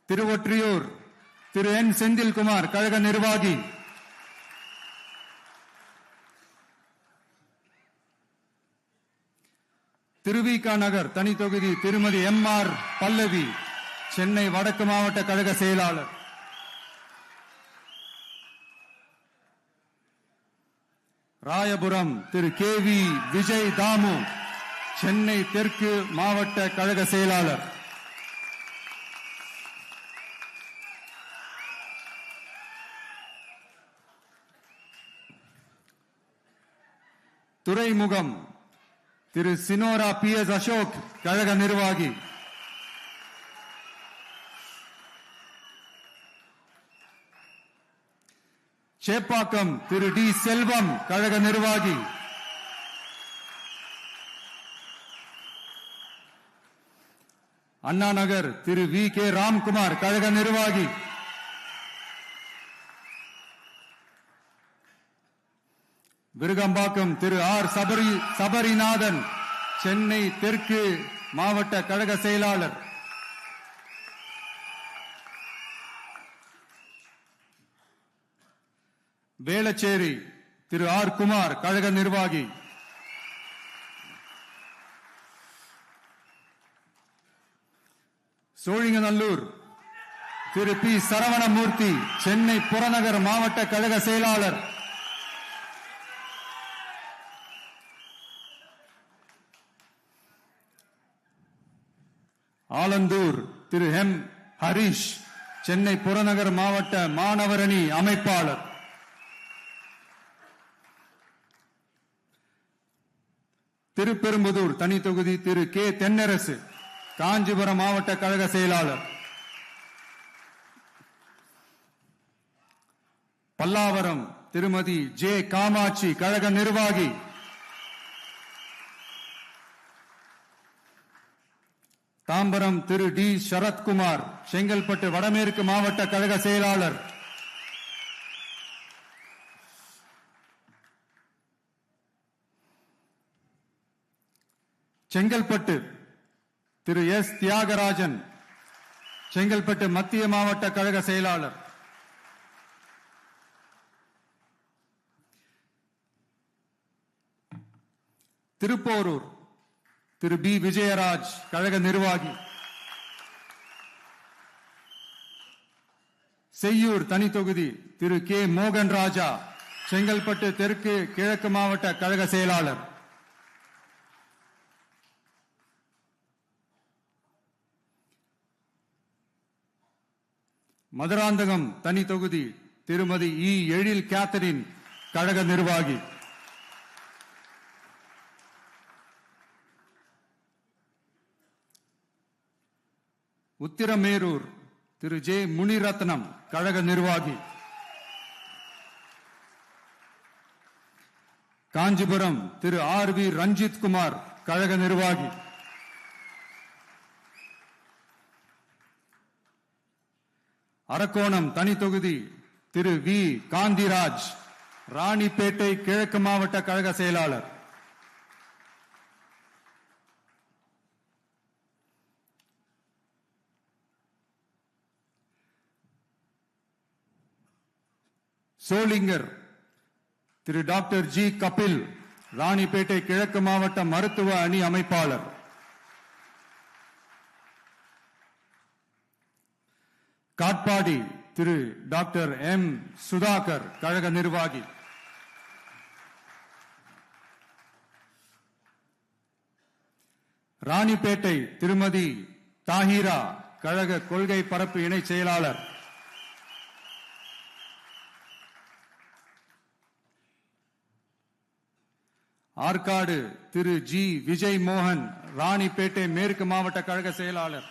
திருவொற்றியூர் திரு என். செந்தில்குமார், கழக நிர்வாகி. திருவிக நகர் தனி தொகுதி திருமதி எம். ஆர். பல்லவி, சென்னை வடக்கு மாவட்ட கழக செயலாளர். ராயபுரம் திரு கே. வி. விஜய் தாமு, சென்னை தெற்கு மாவட்ட கழக செயலாளர். துறைமுகம் திரு சினோரா பி. எஸ். அசோக், கழக நிர்வாகி. சேப்பாக்கம் திரு டி செல்வம் கழக நிர்வாகி, அண்ணா நகர் திரு வி கே ராம்குமார் கழக நிர்வாகி, விருகம்பாக்கம் திரு ஆர் சபரிநாதன் சென்னை தெற்கு மாவட்ட கழக செயலாளர், வேளச்சேரி திரு ஆர் குமார் கழக நிர்வாகி, சோழிங்கநல்லூர் திரு பி சரவணமூர்த்தி சென்னை புறநகர் மாவட்ட கழக செயலாளர், ஆலந்தூர் திரு எம் ஹரிஷ் சென்னை புறநகர் மாவட்ட மாணவரணி அமைப்பாளர், திருப்பெரும்புதூர் தனி தொகுதி திரு கே தென்னரசு காஞ்சிபுரம் மாவட்ட கழக செயலாளர், பல்லாவரம் திருமதி ஜே காமாட்சி கழக நிர்வாகி, தாம்பரம் திரு டி சரத்குமார் செங்கல்பட்டு வடமேற்கு மாவட்ட கழக செயலாளர், செங்கல்பட்டு திரு எஸ் தியாகராஜன் செங்கல்பட்டு மத்திய மாவட்ட கழக செயலாளர், திருப்போரூர் திரு பி விஜயராஜ் கழக நிர்வாகி, செய்யூர் தனி தொகுதி திரு கே மோகன் ராஜா செங்கல்பட்டு தெற்கு கிழக்கு மாவட்ட கழக செயலாளர், மதுராந்தகம் தனி தொகுதி திருமதி இ எழில் கேத்தரின் கழக நிர்வாகி, உத்திரமேரூர் திரு ஜே முனிரத்னம் கழக நிர்வாகி, காஞ்சிபுரம் திரு ஆர் வி ரஞ்சித் குமார் கழக நிர்வாகி, அரக்கோணம் தனி தொகுதி திரு வி காந்திராஜ் ராணிப்பேட்டை கிழக்கு மாவட்ட கழக செயலாளர், சோளிங்கர் திரு டாக்டர் ஜி கபில் ராணிப்பேட்டை கிழக்கு மாவட்ட மருத்துவ அணி அமைப்பாளர், காட்பாடி திரு டாக்டர் எம் சுதாகர் கழக நிர்வாகி, ராணிப்பேட்டை திருமதி தாஹிரா கழக கொள்கை பரப்பு இணை செயலாளர், ஆற்காடு திரு ஜி விஜய் மோகன் ராணிப்பேட்டை மேற்கு மாவட்ட கழக செயலாளர்,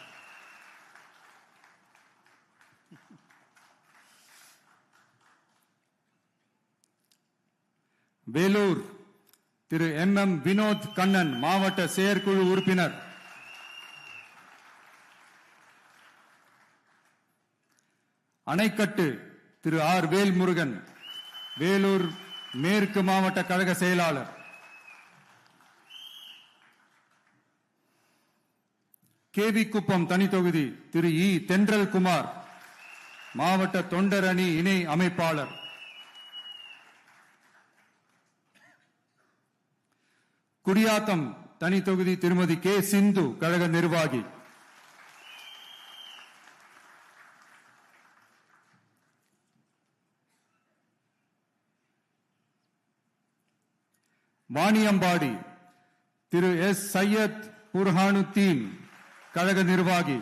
வேலூர் திரு எம் எம் வினோத் கண்ணன் மாவட்ட செயற்குழு உறுப்பினர், அணைக்கட்டு திரு ஆர் வேல்முருகன் வேலூர் மேற்கு மாவட்ட கழக செயலாளர், கேவி குப்பம் தனி தொகுதி திரு இ தென்றல் குமார் மாவட்ட தொண்டர் அணி இணை அமைப்பாளர், குடியாத்தம் தனி தொகுதி திருமதி கே சிந்து கழக நிர்வாகி, வாணியம்பாடி திரு எஸ் சையத் புர்ஹானுத்தீன் கழக நிர்வாகி,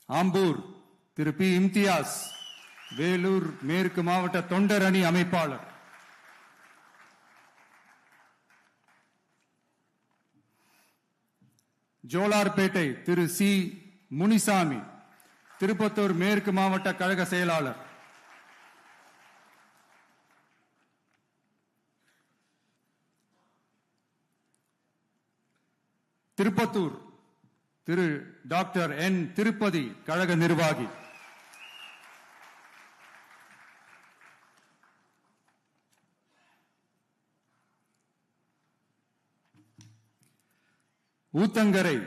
ஆம்பூர் திரு பி இம்தியாஸ் வேலூர் மேற்கு மாவட்ட தொண்டர் அணி அமைப்பாளர், ஜோலார்பேட்டை திரு சி முனிசாமி திருப்பத்தூர் மேற்கு மாவட்ட கழக செயலாளர். திருப்பத்தூர் திரு டாக்டர் என் திருப்பதி கழக நிர்வாகி. ஊத்தங்கரை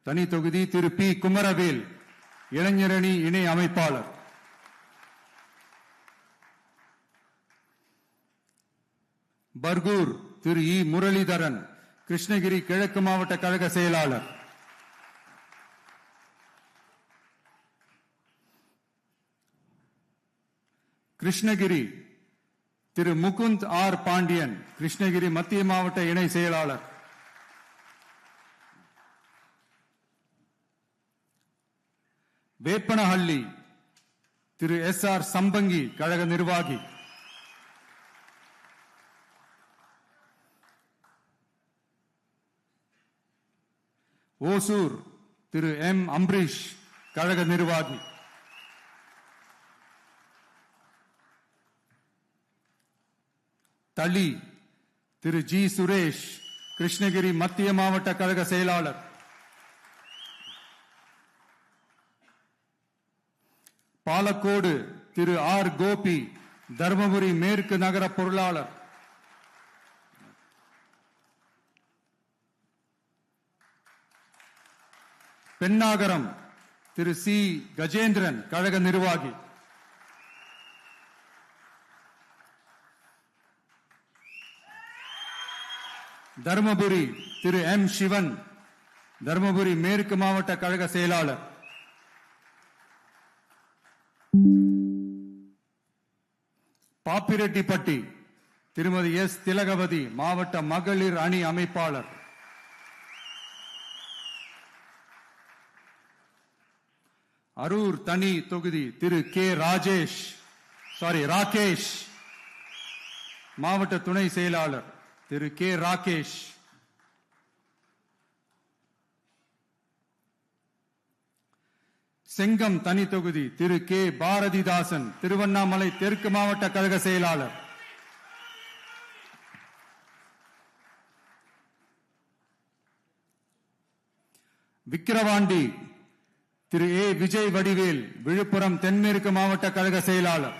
தனி தொகுதி திரு பி குமரவேல் இளைஞரணி இணை அமைப்பாளர். பர்கூர் திரு இ முரளிதரன் கிருஷ்ணகிரி கிழக்கு மாவட்ட கழக செயலாளர். கிருஷ்ணகிரி திரு முகுந்த் ஆர் பாண்டியன் கிருஷ்ணகிரி மத்திய மாவட்ட இணை செயலாளர். வேப்பனஹள்ளி திரு எஸ் ஆர் சம்பங்கி கழக நிர்வாகி. ஓசூர் திரு எம் அம்பரீஷ் கழக நிர்வாகி. தளி திரு ஜி சுரேஷ் கிருஷ்ணகிரி மத்திய மாவட்ட கழக செயலாளர். பாலக்கோடு திரு ஆர் கோபி தர்மபுரி மேற்கு நகர பொருளாளர். பெண்ணாகரம் திரு சி கஜேந்திரன் கழக நிர்வாகி. தர்மபுரி திரு எம் சிவன் தர்மபுரி மேற்கு மாவட்ட கழக செயலாளர். பாப்பிரெட்டிப்பட்டி திருமதி எஸ் திலகவதி மாவட்ட மகளிர் அணி அமைப்பாளர். அரூர் தனி தொகுதி திரு கே ராகேஷ் மாவட்ட துணை செயலாளர் திரு கே ராகேஷ். செங்கம் தனி தொகுதி திரு கே பாரதிதாசன் திருவண்ணாமலை தெற்கு மாவட்ட கழக செயலாளர். விக்கிரவாண்டி திரு ஏ விஜய் வடிவேல் விழுப்புரம் தென்மேற்கு மாவட்ட கழக செயலாளர்.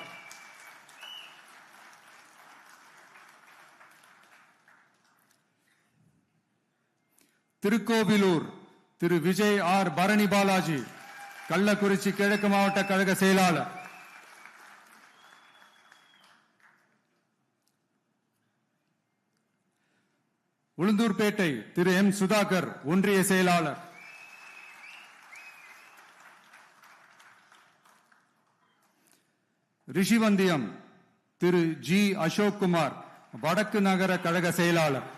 திருக்கோவிலூர் திரு விஜய் ஆர் பரணி பாலாஜி கள்ளக்குறிச்சி கிழக்கு மாவட்ட கழக செயலாளர். உளுந்தூர்பேட்டை திரு எம் சுதாகர் ஒன்றிய செயலாளர். ரிஷிவந்தியம் திரு ஜி அசோக் குமார் வடக்கு நகர கழக செயலாளர்.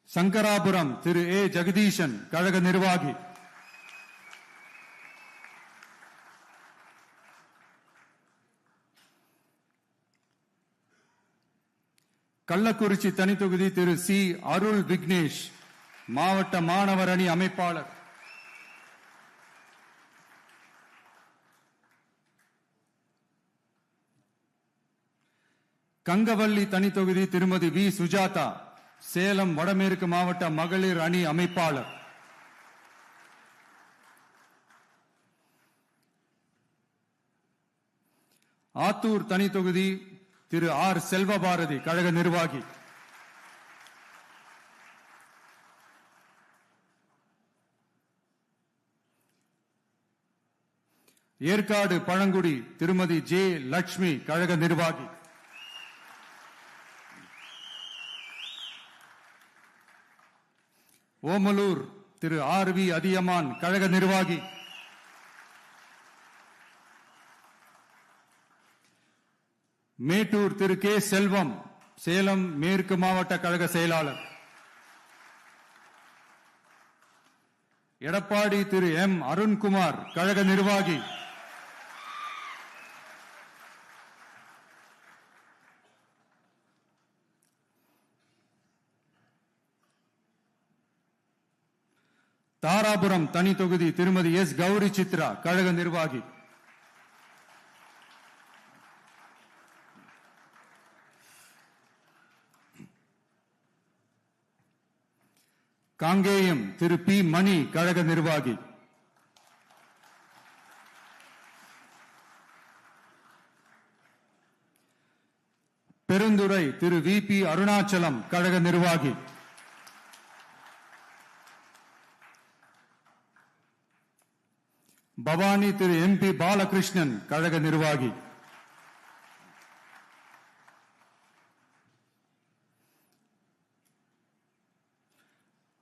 சங்கராபுரம் திரு ஏ ஜெகதீசன் கழக நிர்வாகி. கள்ளக்குறிச்சி தனித்தொகுதி திரு சி அருள் விக்னேஷ் மாவட்ட மாணவர் அணி அமைப்பாளர். கங்கவல்லி தனித்தொகுதி திருமதி வி சுஜாதா சேலம் வடமேற்கு மாவட்ட மகளிர் அணி அமைப்பாளர். ஆத்தூர் தனி தொகுதி திரு ஆர் செல்வபாரதி கழக நிர்வாகி. ஏற்காடு பழங்குடி திருமதி ஜே லட்சுமி கழக நிர்வாகி. ஓமலூர் திரு ஆர் வி அதியமான் கழக நிர்வாகி. மேட்டூர் திரு கே செல்வம் சேலம் மேற்கு மாவட்ட கழக செயலாளர். எடப்பாடி திரு எம் அருண்குமார் கழக நிர்வாகி. தாராபுரம் தனி தொகுதி திருமதி எஸ் கௌரி சித்ரா கழக நிர்வாகி. காங்கேயம் திரு பி மணி கழக நிர்வாகி. பெருந்துறை திரு வி பி அருணாச்சலம் கழக நிர்வாகி. பவானி திரு எம் பி பாலகிருஷ்ணன் கழக நிர்வாகி.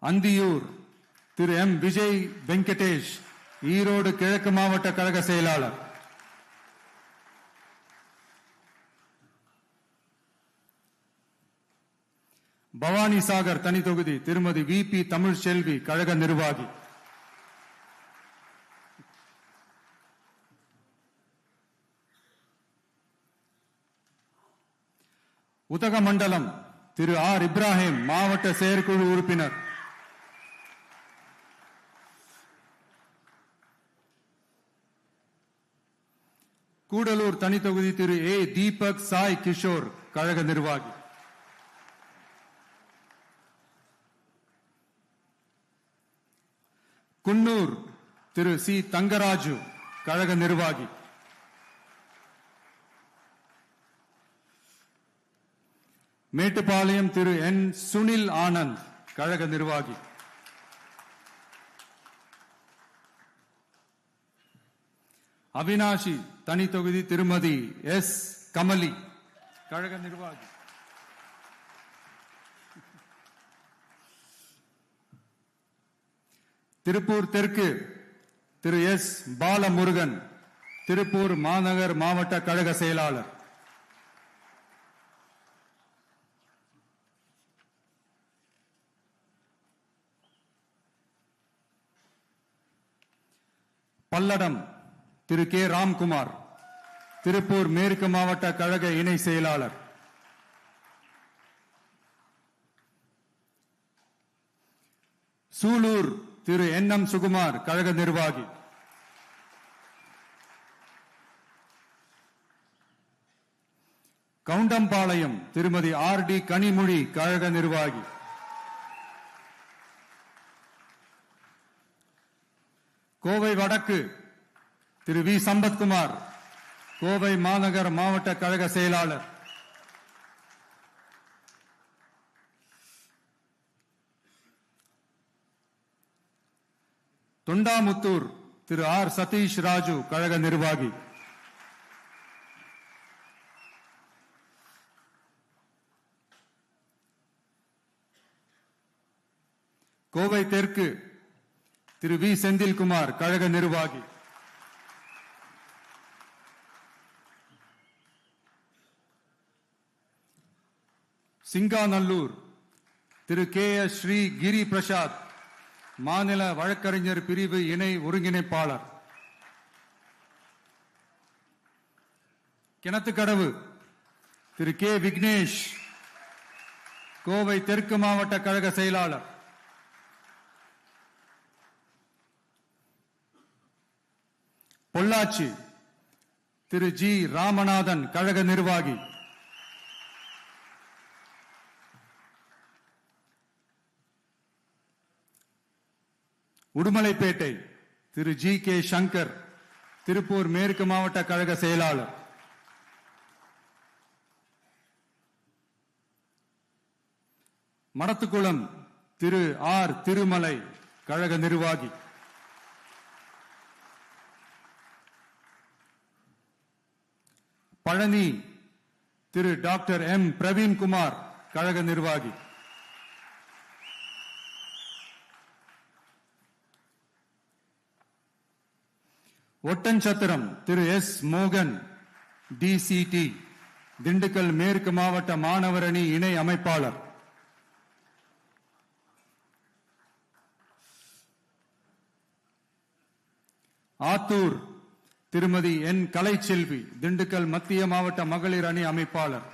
அந்தியூர் திரு எம் விஜய் வெங்கடேஷ் ஈரோடு கிழக்கு மாவட்ட கழக செயலாளர். பவானி சாகர் தனி தொகுதி திருமதி வி பி தமிழ்செல்வி கழக நிர்வாகி. உதகமண்டலம் திரு ஆர் இப்ராஹிம் மாவட்ட செயற்குழு உறுப்பினர். கூடலூர் தனி தொகுதி திரு ஏ தீபக் சாய் கிஷோர் கழக நிர்வாகி. குன்னூர் திரு சி தங்கராஜு கழக நிர்வாகி. மேட்டுப்பாளையம் திரு என் சுனில் ஆனந்த் கழக நிர்வாகி. அவினாஷி தனி தொகுதி திருமதி எஸ் கமலி கழக நிர்வாகி. திருப்பூர் தெற்கு திரு எஸ் பாலமுருகன் திருப்பூர் மாநகர் மாவட்ட கழக செயலாளர். பல்லடம் திரு கே ராம்குமார் திருப்பூர் மேற்கு மாவட்ட கழக இணை செயலாளர். சூலூர் திரு என் எம் சுகுமார் கழக நிர்வாகி. கவுண்டம்பாளையம் திருமதி ஆர் டி கனிமொழி கழக நிர்வாகி. கோவை வடக்கு திரு வி சம்பத்குமார் கோவை மாநகர் மாவட்ட கழக செயலாளர். தொண்டாமுத்தூர் திரு ஆர் சதீஷ் ராஜு கழக நிர்வாகி. கோவை தெற்கு திரு வி செந்தில்குமார் கழக நிர்வாகி. சிங்காநல்லூர் திரு கே எஸ் ஸ்ரீ கிரி பிரசாத் மாநில வழக்கறிஞர் பிரிவு இணை ஒருங்கிணைப்பாளர். கிணத்துக்கடவு திரு கே விக்னேஷ் கோவை தெற்கு மாவட்ட கழக செயலாளர். பொள்ளாச்சி திரு ஜி ராமநாதன் கழக நிர்வாகி. உடுமலைப்பேட்டை திரு ஜி கே சங்கர் திருப்பூர் மேற்கு மாவட்ட கழக செயலாளர். மடத்துக்குளம் திரு ஆர் திருமலை கழக நிர்வாகி. பழனி திரு டாக்டர் எம் பிரவீன்குமார் கழக நிர்வாகி. ஒட்டன்சத்திரம் திரு எஸ் மோகன் டிசிடி திண்டுக்கல் மேற்கு மாவட்ட மாணவர் அணி இணை அமைப்பாளர். ஆத்தூர் திருமதி என் கலைச்செல்வி திண்டுக்கல் மத்திய மாவட்ட மகளிர் அணி அமைப்பாளர்.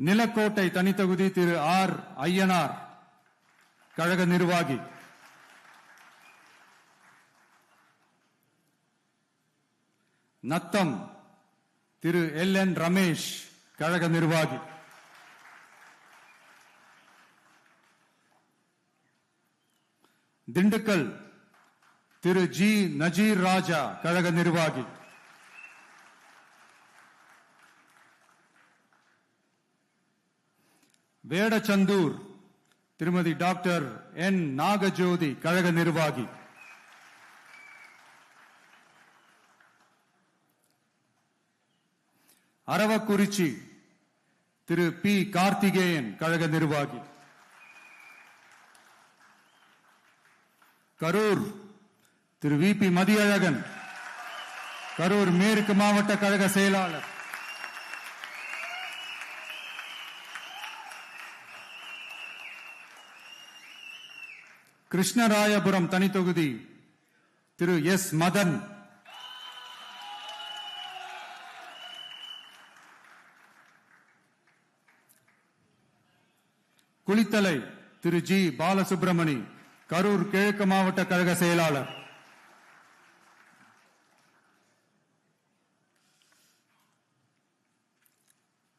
நிலக்கோட்டை தனித்தொகுதி திரு ஆர் ஐயனார் கழக நிர்வாகி. நத்தம் திரு எல் என் ரமேஷ் கழக நிர்வாகி. திண்டுக்கல் திரு ஜி நஜீர் ராஜா கழக நிர்வாகி. வேடச்சந்தூர் திருமதி டாக்டர் என் நாகஜோதி கழக நிர்வாகி. அரவக்குறிச்சி திரு பி கார்த்திகேயன் கழக நிர்வாகி. கரூர் திரு வி பி மதியழகன் கரூர் மேற்கு மாவட்ட கழக செயலாளர். கிருஷ்ணராயபுரம் தனித்தொகுதி திரு எஸ் மதன். குளித்தலை திரு ஜி பாலசுப்ரமணி கரூர் கிழக்கு மாவட்ட கழக செயலாளர்.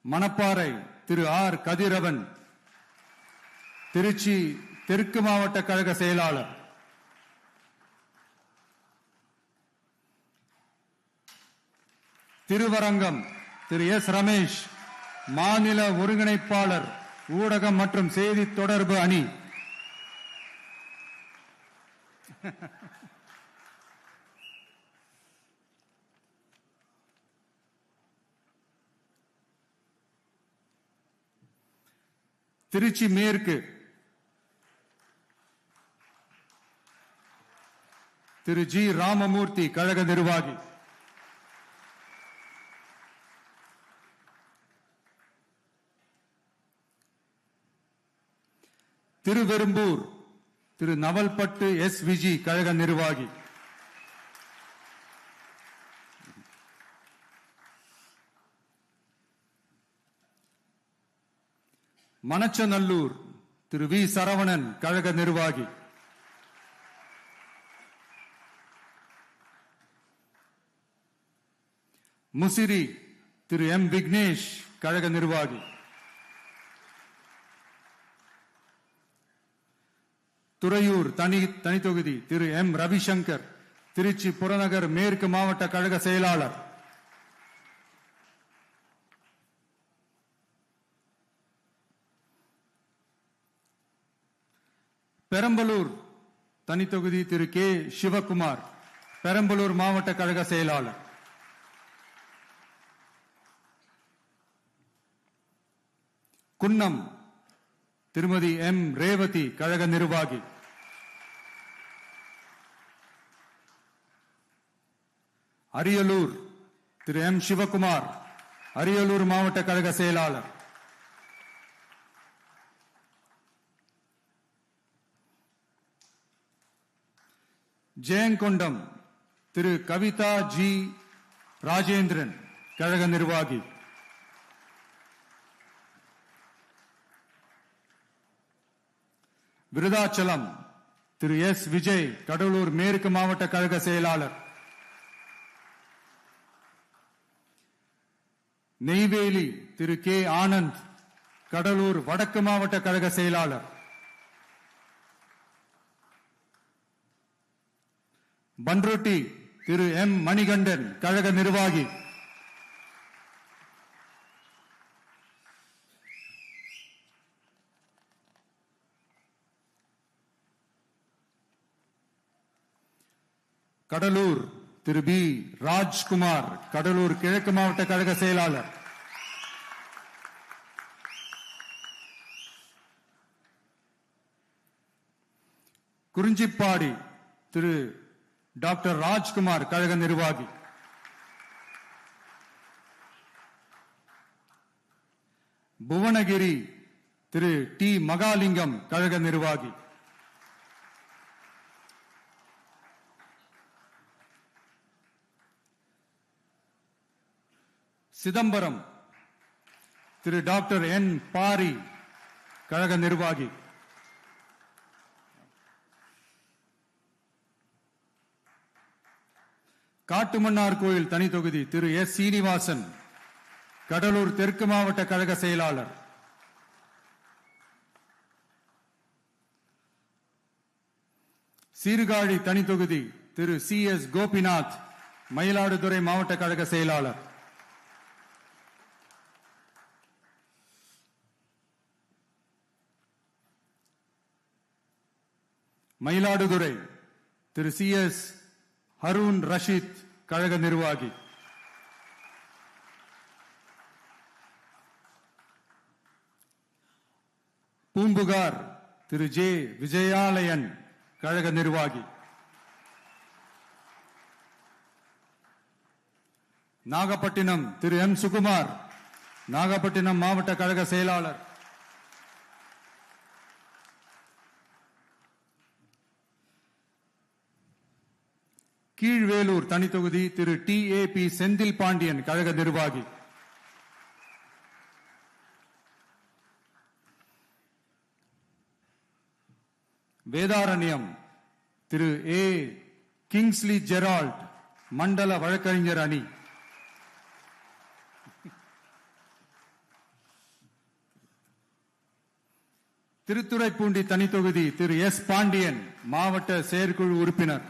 மணப்பாறை திரு ஆர் கதிரவன் திருச்சி தெற்கு மாவட்ட கழக செயலாளர். திருவரங்கம் திரு எஸ் ரமேஷ் மாநில ஒருங்கிணைப்பாளர் ஊடகம் மற்றும் செய்தி தொடர்பு அணி. திருச்சி மேற்கு திரு ஜி ராமமூர்த்தி கழக நிர்வாகி. திருவெரும்பூர் திரு நவல்பட்டு எஸ் விஜி கழக நிர்வாகி. மணச்சநல்லூர் திரு வி சரவணன் கழக நிர்வாகி. முசிறி திரு எம் விக்னேஷ் கழக நிர்வாகி. துறையூர் தனித்தொகுதி திரு எம் ரவிசங்கர் திருச்சி புறநகர் மேற்கு மாவட்ட கழக செயலாளர். பெரம்பலூர் தனித்தொகுதி திரு கே சிவகுமார் பெரம்பலூர் மாவட்ட கழக செயலாளர். குன்னம் திருமதி எம் ரேவதி கழக நிர்வாகி. அரியலூர் திரு எம் சிவகுமார் அரியலூர் மாவட்ட கழக செயலாளர். ஜெயங்கொண்டம் திரு கவிதா ஜி ராஜேந்திரன் கழக நிர்வாகி. விருதாச்சலம் திரு எஸ் விஜய் கடலூர் மேற்கு மாவட்ட கழக செயலாளர். நெய்வேலி திரு கே ஆனந்த் கடலூர் வடக்கு மாவட்ட கழக செயலாளர். பன்ருட்டி திரு எம் மணிகண்டன் கழக நிர்வாகி. கடலூர் திரு பி ராஜ்குமார் கடலூர் கிழக்கு மாவட்ட கழக செயலாளர். குறிஞ்சிப்பாடி திரு டாக்டர் ராஜ்குமார் கழக நிர்வாகி. புவனகிரி திரு டி மகாலிங்கம் கழக நிர்வாகி. சிதம்பரம் திரு டாக்டர் என் பாரி கழக நிர்வாகி, காட்டுமன்னார் கோயில் தனி தொகுதி திரு எஸ் சீனிவாசன் கடலூர் தெற்கு மாவட்ட கழக செயலாளர், சீர்காழி தனி தொகுதி திரு சி எஸ் கோபிநாத் மயிலாடுதுறை மாவட்ட கழக செயலாளர், மயிலாடுதுறை திரு சி எஸ் ஹரூன் ரஷீத் கழக நிர்வாகி, பூம்புகார் திரு ஜே விஜயாலயன் கழக நிர்வாகி, நாகப்பட்டினம் திரு எம் சுகுமார் நாகப்பட்டினம் மாவட்ட கழக செயலாளர், கீழ்வேலூர் தனி தொகுதி திரு டி ஏ பி செந்தில் பாண்டியன் கழக நிர்வாகி, வேதாரண்யம் திரு ஏ கிங்ஸ்லி ஜெரால்ட் மண்டல வழக்கறிஞர் அணி, திருத்துறைப்பூண்டி தனி தொகுதி திரு எஸ் பாண்டியன் மாவட்ட செயற்குழு உறுப்பினர்,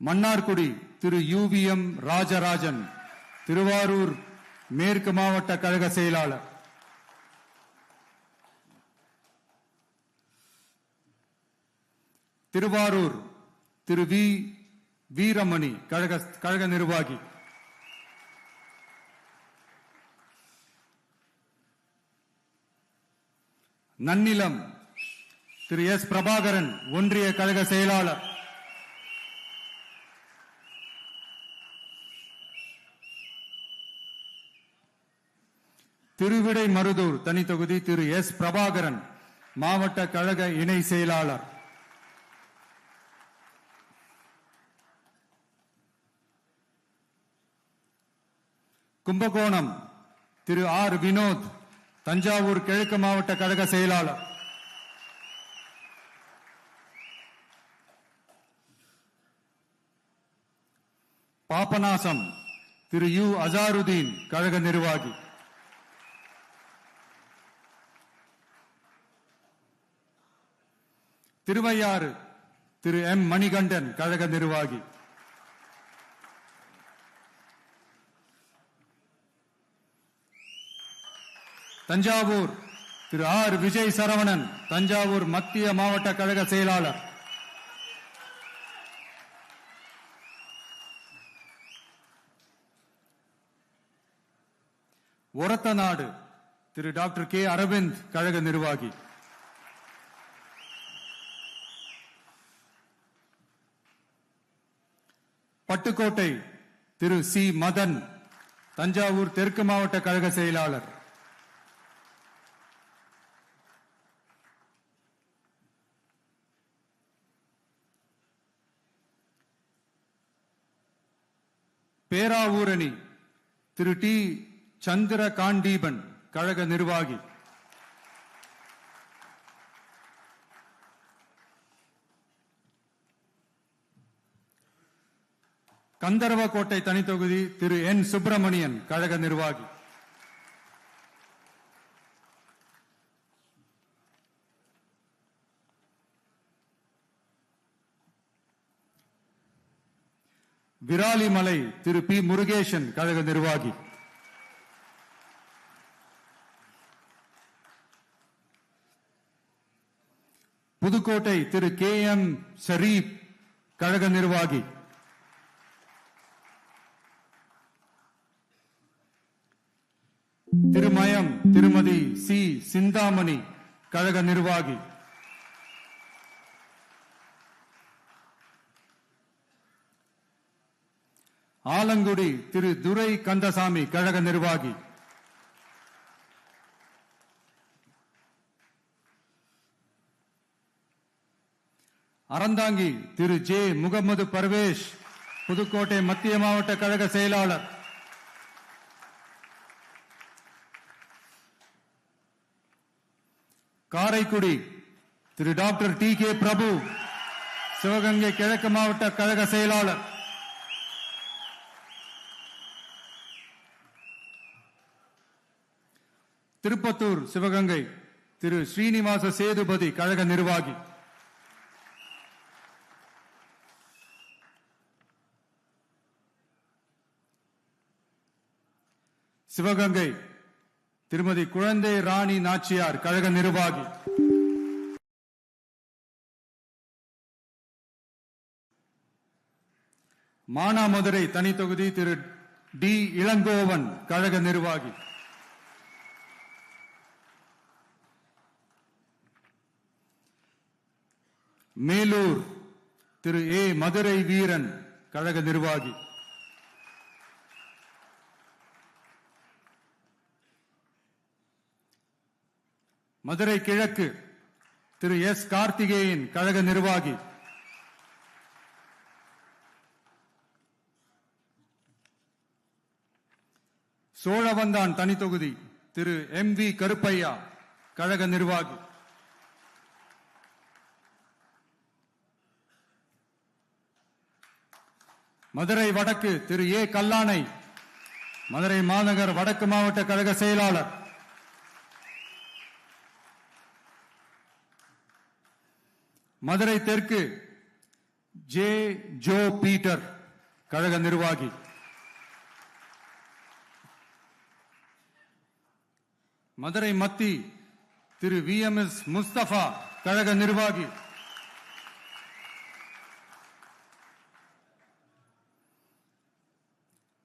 மன்னார்குடி திரு யுவிஎம் ராஜராஜன் திருவாரூர் மேற்கு மாவட்ட கழக செயலாளர், திருவாரூர் திரு வி வீரமணி கழக நிர்வாகி, நன்னிலம் திரு எஸ் பிரபாகரன் ஒன்றிய கழக செயலாளர், திருவிடை மருதூர் தனி தொகுதி திரு எஸ் பிரபாகரன் மாவட்ட கழக இணை செயலாளர், கும்பகோணம் திரு ஆர் வினோத் தஞ்சாவூர் கிழக்கு மாவட்ட கழக செயலாளர், பாபநாசம் திரு யு அசாருதீன் கழக நிர்வாகி, திருவையாறு திரு எம் மணிகண்டன் கழக நிர்வாகி, தஞ்சாவூர் திரு ஆர் விஜய் சரவணன் தஞ்சாவூர் மத்திய மாவட்ட கழக செயலாளர், ஒரத்தநாடு திரு டாக்டர் கே அரவிந்த் கழக நிர்வாகி, பட்டுக்கோட்டை திரு சி மதன் தஞ்சாவூர் தெற்கு மாவட்ட கழக செயலாளர், பேராவூரணி திரு டி சந்திர காண்டீபன் கழக நிர்வாகி, கந்தர்வக்கோட்டை தனி தொகுதி திரு என் சுப்பிரமணியன் கழக நிர்வாகி, விராலிமலை திரு பி முருகேசன் கழக நிர்வாகி, புதுக்கோட்டை திரு கே எம் ஷரீப் கழக நிர்வாகி, திருமயம் திருமதி சி சிந்தாமணி கழக நிர்வாகி, ஆலங்குடி திரு துரை கந்தசாமி கழக நிர்வாகி, அறந்தாங்கி திரு ஜே முகமது பர்வேஷ், புதுக்கோட்டை மத்திய மாவட்ட கழக செயலாளர். காரைக்குடி திரு டாக்டர் டி கே பிரபு, சிவகங்கை கிழக்கு மாவட்ட கழக செயலாளர். திருப்பத்தூர் சிவகங்கை திரு ஸ்ரீனிவாச சேதுபதி, கழக நிர்வாகி. சிவகங்கை திருமதி குழந்தை ராணி நாச்சியார், கழக நிர்வாகி. மானாமதுரை தனி தொகுதி திரு டி இளங்கோவன், கழக நிர்வாகி. மேலூர் திரு ஏ மதுரை வீரன், கழக நிர்வாகி. மதுரை கிழக்கு திரு எஸ் கார்த்திகேயன், கழக நிர்வாகி. சோழவந்தான் தனி தொகுதி திரு எம் வி கருப்பையா, கழக நிர்வாகி. மதுரை வடக்கு திரு ஏ கல்லானை, மதுரை மாநகர் வடக்கு மாவட்ட கழக செயலாளர். மதுரை தெற்கு ஜே ஜோ பீட்டர், கழக நிர்வாகி. மதுரை மத்தி திரு வி எம் எஸ் முஸ்தபா, கழக நிர்வாகி.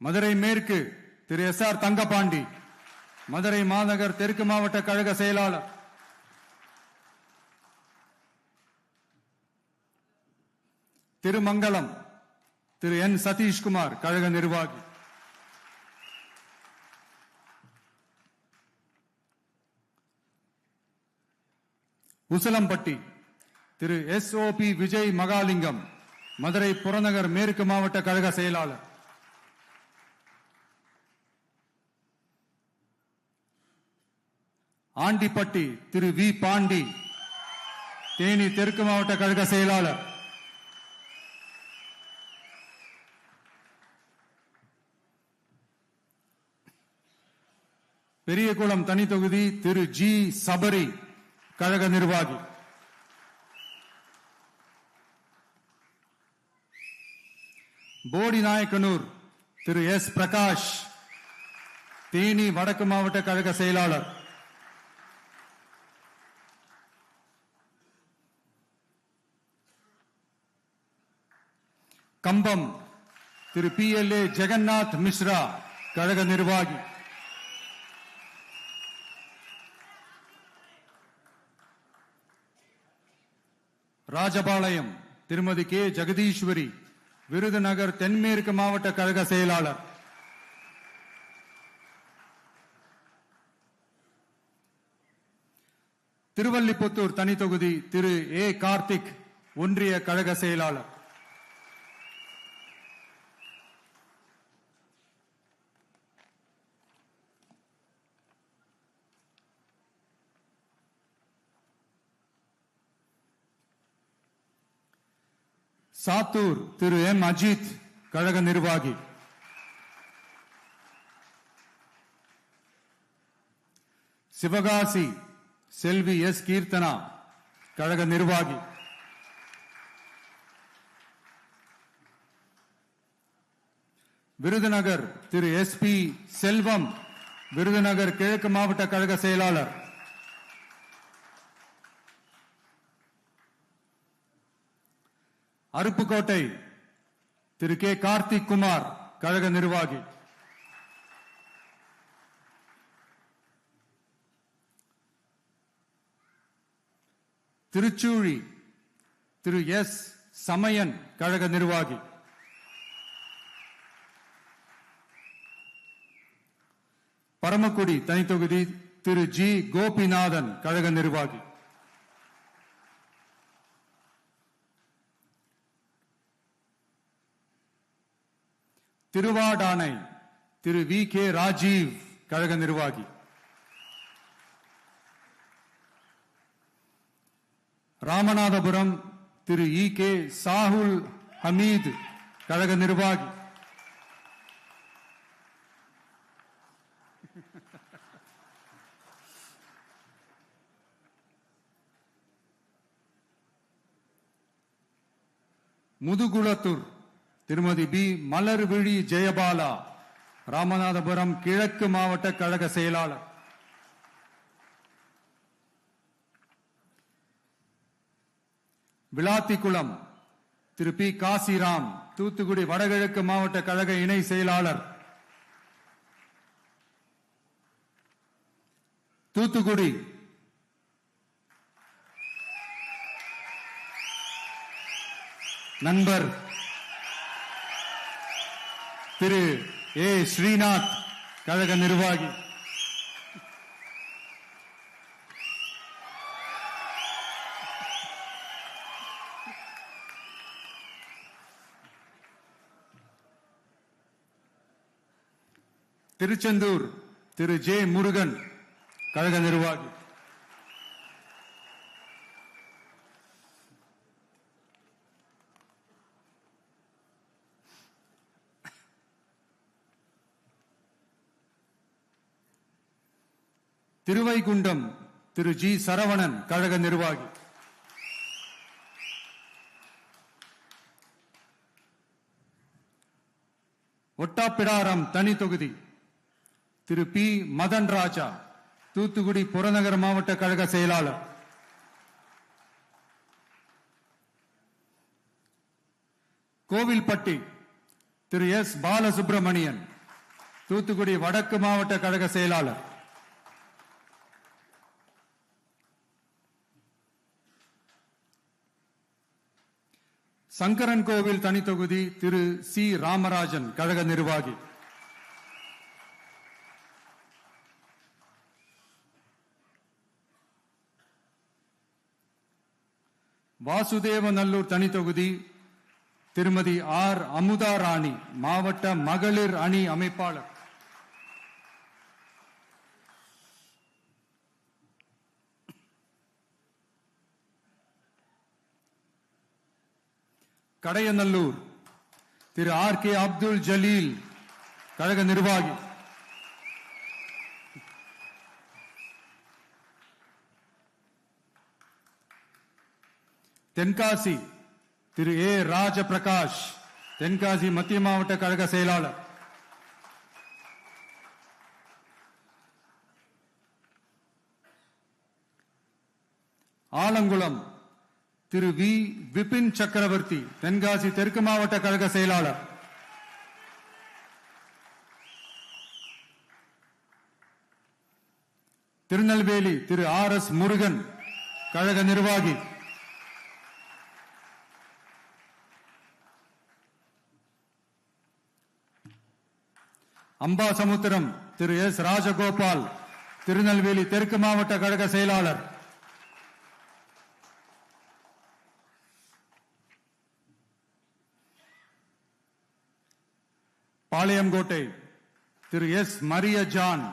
மதுரை மேற்கு திரு எஸ் ஆர் தங்கபாண்டி, மதுரை மாநகர் தெற்கு மாவட்ட கழக செயலாளர். திருமங்கலம் திரு என் சதீஷ்குமார், கழக நிர்வாகி. Usilampatti Thiru S O P Vijay Mahalingam, Madurai புறநகர் மேற்கு மாவட்ட கழக செயலாளர். ஆண்டிப்பட்டி திரு வி பாண்டி, தேனி தெற்கு மாவட்ட கழக செயலாளர். பெரியகுளம் தனி தொகுதி திரு ஜி சபரி, கழக நிர்வாகி. போடிநாயக்கனூர் திரு எஸ் பிரகாஷ், தேனி வடக்கு மாவட்ட கழக செயலாளர். Cumbum Thiru P L A Jagannath Mishra, கழக நிர்வாகி. ராஜபாளையம் திருமதி கே ஜெகதீஸ்வரி, விருதுநகர் தென்மேற்கு மாவட்ட கழக செயலாளர். திருவல்லிபுத்தூர் தனி தொகுதி திரு ஏ கார்த்திக், ஒன்றிய கழக செயலாளர். சாத்தூர் திரு எம் அஜித், கழக நிர்வாகி. சிவகாசி செல்வி எஸ் கீர்த்தனா, கழக நிர்வாகி. விருதுநகர் திரு எஸ் பி செல்வம், விருதுநகர் கிழக்கு மாவட்ட கழக செயலாளர். அருப்புக்கோட்டை திரு கே கார்த்திக் குமார், கழக நிர்வாகி. திருச்சூழி திரு எஸ் சமயன், கழக நிர்வாகி. பரமக்குடி தனி தொகுதி திரு ஜி கோபிநாதன், கழக நிர்வாகி. திருவாடானை திரு வி கே ராஜீவ் கழக நிர்வாகி, ராமநாதபுரம் திரு இ கே சாகுல் ஹமீத் கழக நிர்வாகி, முதுகுளத்தூர் திருமதி பி மலர்விழி ஜெயபாலா ராமநாதபுரம் கிழக்கு மாவட்ட கழக செயலாளர், விளாத்திக்குளம் திரு பி காசிராம் தூத்துக்குடி வடகிழக்கு மாவட்ட கழக இணை செயலாளர், தூத்துக்குடி நண்பர் திரு ஏ ஸ்ரீநாத் கழக நிர்வாகி, திருச்செந்தூர் திரு ஜே முருகன் கழக நிர்வாகி, திருவைகுண்டம் திரு ஜி சரவணன் கழக நிர்வாகி, ஒட்டாப்பிடாரம் தனி தொகுதி திரு பி மதன் ராஜா தூத்துக்குடி புறநகர் மாவட்ட கழக செயலாளர், கோவில்பட்டி திரு எஸ் பாலசுப்பிரமணியன் தூத்துக்குடி வடக்கு மாவட்ட கழக செயலாளர், சங்கரன் கோவில் தனி தொகுதி திரு சி ராமராஜன் கழக நிர்வாகி, வாசுதேவநல்லூர் தனி தொகுதி திருமதி ஆர் அமுதா ராணி மாவட்ட மகளிர் அணி அமைப்பாளர், கடையநல்லூர் திரு ஆர் கே அப்துல் ஜலீல் கழக நிர்வாகி, தென்காசி திரு ஏ ராஜபிரகாஷ் தென்காசி மத்திய மாவட்ட கழக செயலாளர், ஆலங்குளம் திரு வி விபின் சக்கரவர்த்தி தென்காசி தெற்கு மாவட்ட கழக செயலாளர், திருநெல்வேலி திரு ஆர் எஸ் முருகன் கழக நிர்வாகி, அம்பாசமுத்திரம் திரு எஸ் ராஜகோபால் திருநெல்வேலி தெற்கு மாவட்ட கழக செயலாளர், பாளையங்கோட்டை திரு எஸ் மரிய ஜான்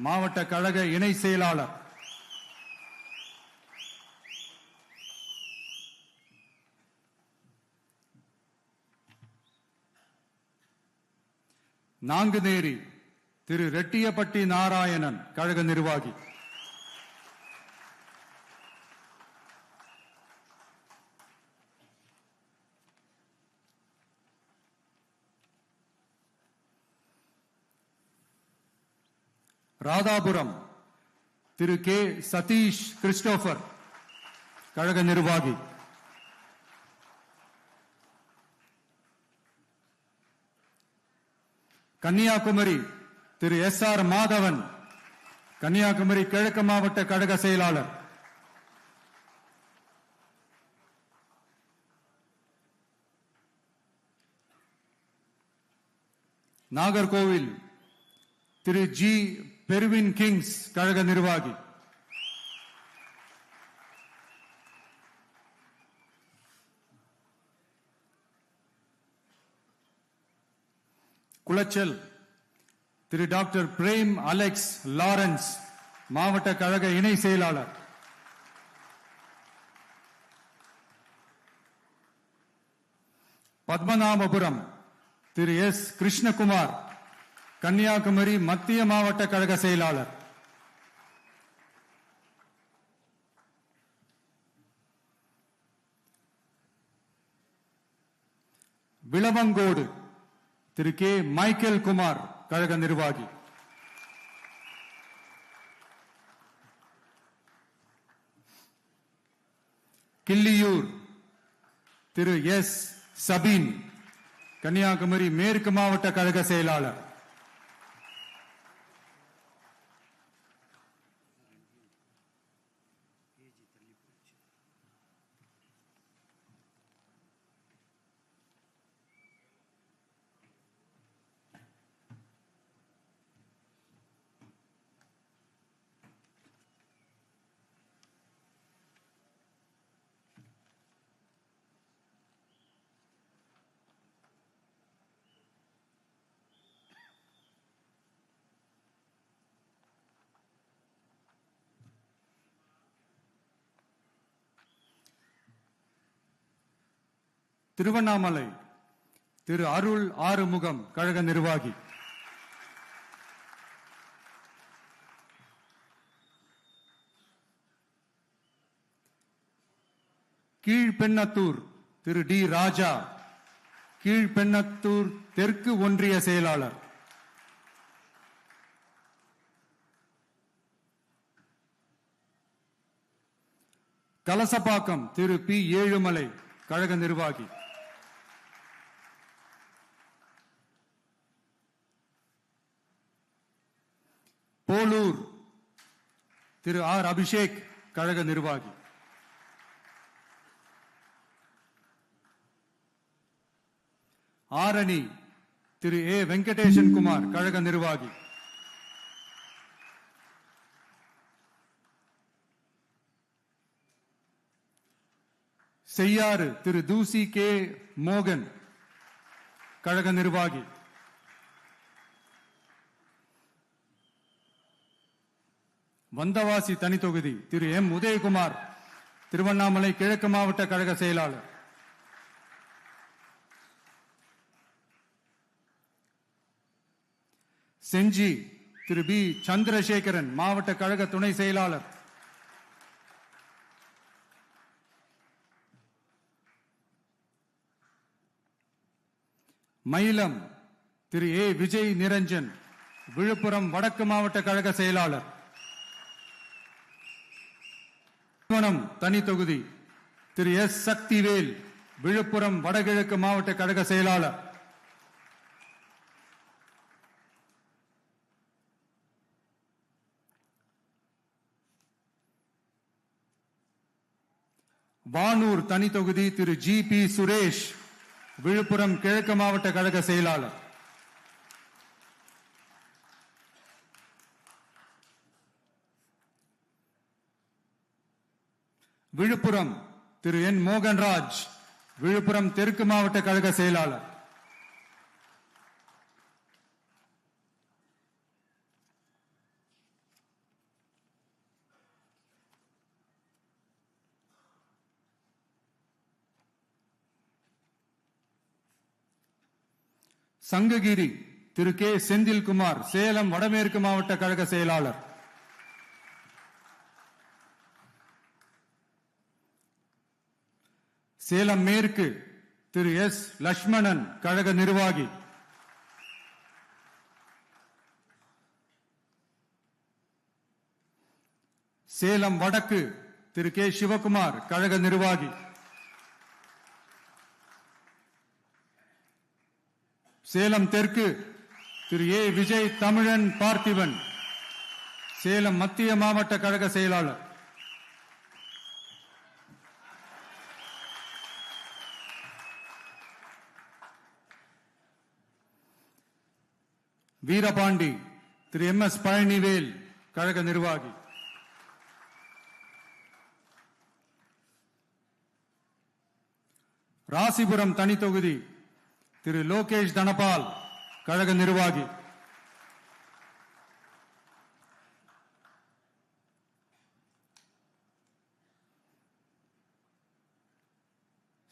மாவட்ட கழக இணை செயலாளர், நாங்குநேரி திரு ரெட்டியப்பட்டி நாராயணன் கழக நிர்வாகி, ராதாபுரம் திரு கே சதீஷ் கிறிஸ்டோபர் கழக நிர்வாகி, கன்னியாகுமரி திரு எஸ் ஆர் மாதவன் கன்னியாகுமரி கிழக்கு மாவட்ட கழக செயலாளர், நாகர்கோவில் திரு ஜி பெர்வின் கிங்ஸ் கழக நிர்வாகி, குளச்சல் திரு டாக்டர் பிரேம் அலெக்ஸ் லாரன்ஸ், மாவட்ட கழக இணை செயலாளர். பத்மநாபபுரம் திரு எஸ் கிருஷ்ணகுமார், கன்னியாகுமரி மத்திய மாவட்ட கழக செயலாளர். விளவங்கோடு திரு கே மைக்கேல் குமார், கழக நிர்வாகி. கிள்ளியூர் திரு எஸ் சபீன், கன்னியாகுமரி மேற்கு மாவட்ட கழக செயலாளர். திருவண்ணாமலை திரு அருள் ஆறுமுகம், கழக நிர்வாகி. கீழ்பெண்ணத்தூர் திரு டி ராஜா, கீழ்பெண்ணத்தூர் தெற்கு ஒன்றிய செயலாளர். கலசப்பாக்கம் திரு பி ஏழுமலை, கழக நிர்வாகி. போலூர் திரு ஆர் அபிஷேக், கழக நிர்வாகி. ஆரணி திரு ஏ வெங்கடேசன் குமார், கழக நிர்வாகி. செய்யாறு திரு தூசி கே மோகன், கழக நிர்வாகி. வந்தவாசி தனி தொகுதி திரு எம் உதயகுமார், திருவண்ணாமலை கிழக்கு மாவட்ட கழக செயலாளர். செஞ்சி திரு பி சந்திரசேகரன், மாவட்ட கழக துணை செயலாளர். மயிலம் திரு ஏ விஜய் நிரஞ்சன், விழுப்புரம் வடக்கு மாவட்ட கழக செயலாளர். தனி தொகுதி திரு எஸ் சக்திவேல், விழுப்புரம் வடகிழக்கு மாவட்ட கழக செயலாளர். வானூர் தனி தொகுதி திரு ஜி பி சுரேஷ், விழுப்புரம் கிழக்கு மாவட்ட கழக செயலாளர். விழுப்புரம் திரு என் மோகன்ராஜ், விழுப்புரம் தெற்கு மாவட்ட கழக செயலாளர். சங்ககிரி திரு கே செந்தில்குமார், சேலம் வடமேற்கு மாவட்ட கழக செயலாளர். சேலம் மேற்கு திரு எஸ் லட்சுமணன், கழக நிர்வாகி. சேலம் வடக்கு திரு கே சிவகுமார், கழக நிர்வாகி. சேலம் தெற்கு திரு ஏ விஜய் தமிழன் பார்த்திபன், சேலம் மத்திய மாவட்ட கழக செயலாளர். வீரபாண்டி திரு எம் எஸ் பழனிவேல், கழக நிர்வாகி. ராசிபுரம் தனி தொகுதி திரு லோகேஷ் தனபால், கழக நிர்வாகி.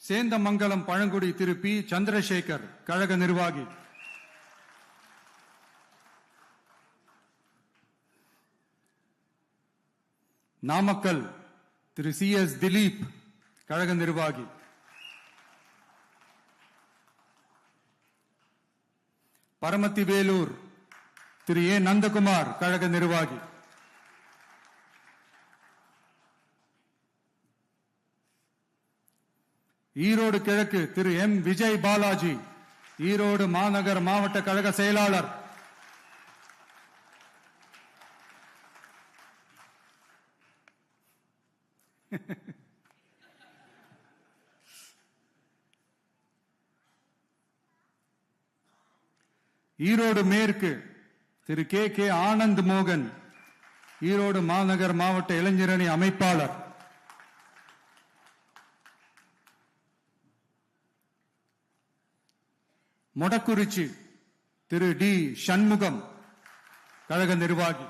சேந்தமங்கலம் பழங்குடி திரு பி சந்திரசேகர் கழக நிர்வாகி. நாமக்கல் திரு சி எஸ் திலீப் கழக நிர்வாகி. பரமத்தி வேலூர் திரு ஏ நந்தகுமார் கழக நிர்வாகி. ஈரோடு கிழக்கு திரு எம் விஜய் பாலாஜி ஈரோடு மாநகர் மாவட்ட கழக செயலாளர். ஈரோடு மேற்கு திரு கே கே ஆனந்த் மோகன் ஈரோடு மாநகர் மாவட்ட இளைஞரணி அமைப்பாளர். மொடக்குறிச்சி திரு டி சண்முகம் கழக நிர்வாகி.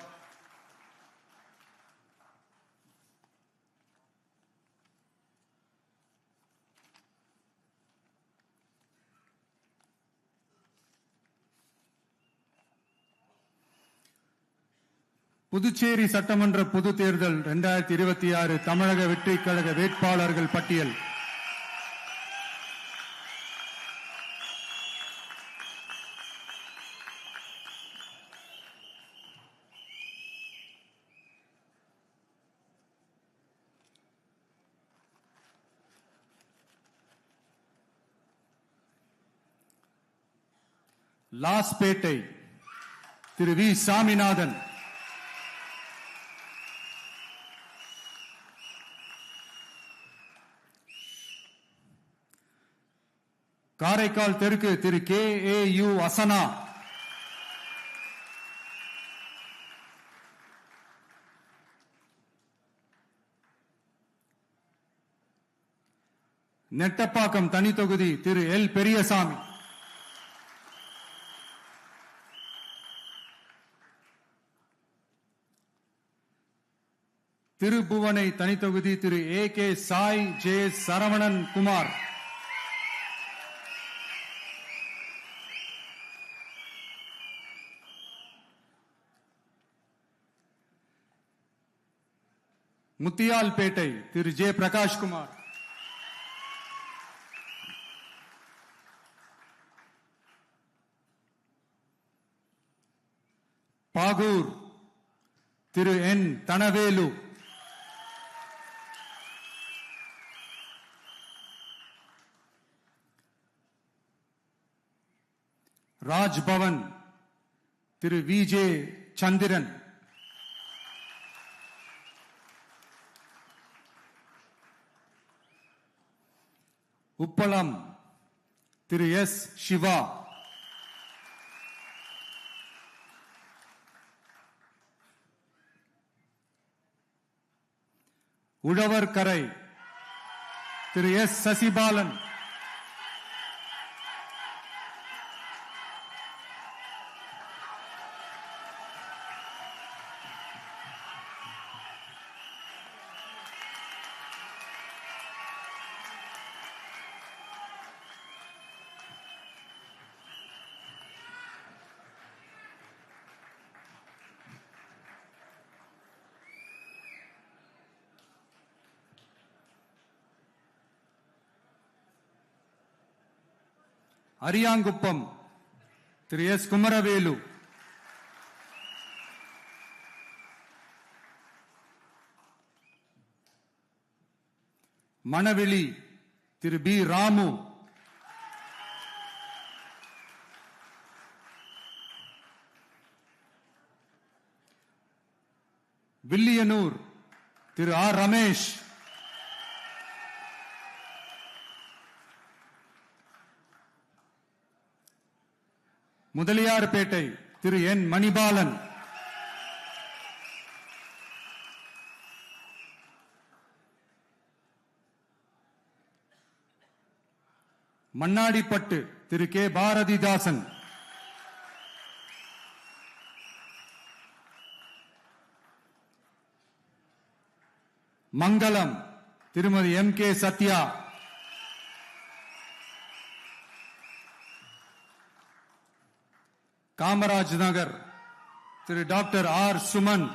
புதுச்சேரி சட்டமன்ற பொது தேர்தல் 2026 தமிழக வெற்றி கழக வேட்பாளர்கள் பட்டியல். லாஸ்பேட்டை திரு வி சாமிநாதன். காரைக்கால் தெற்கு Thiru K A U Asana. Nettapakkam தனி தொகுதி திரு எல் பெரியசாமி. திருபுவனை தனி தொகுதி Thiru A K Sai J Saravanan Kumar. Muthialpet Thiru J Prakashkumar. Bahour Thiru N Thanavelu. Rajbhavan Thiru V J Chandran. Uppalam Thiru S Siva. Uzhavarkarai Thiru S Sasibalan. Ariyankuppam Thiru S Kumaravelu. Manavely Thiru P Ramu. Villianur Thiru R Ramesh. Mudaliarpet Thiru N Manibalan. Mannadipet Thiru K Bharathidasan. மங்களம் திருமதி MK சத்யா, காமராஜ் நகர் திரு டாக்டர் R சுமன்,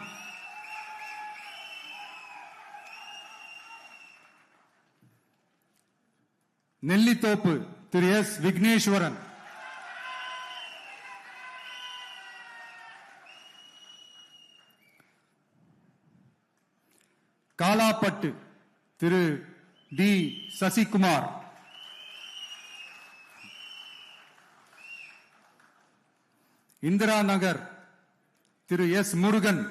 நெல்லித்தோப்பு திரு S விக்னேஸ்வரன், காலாப்பட்டு திரு D சசிகுமார், இந்திரா நகர் திரு S முருகன்,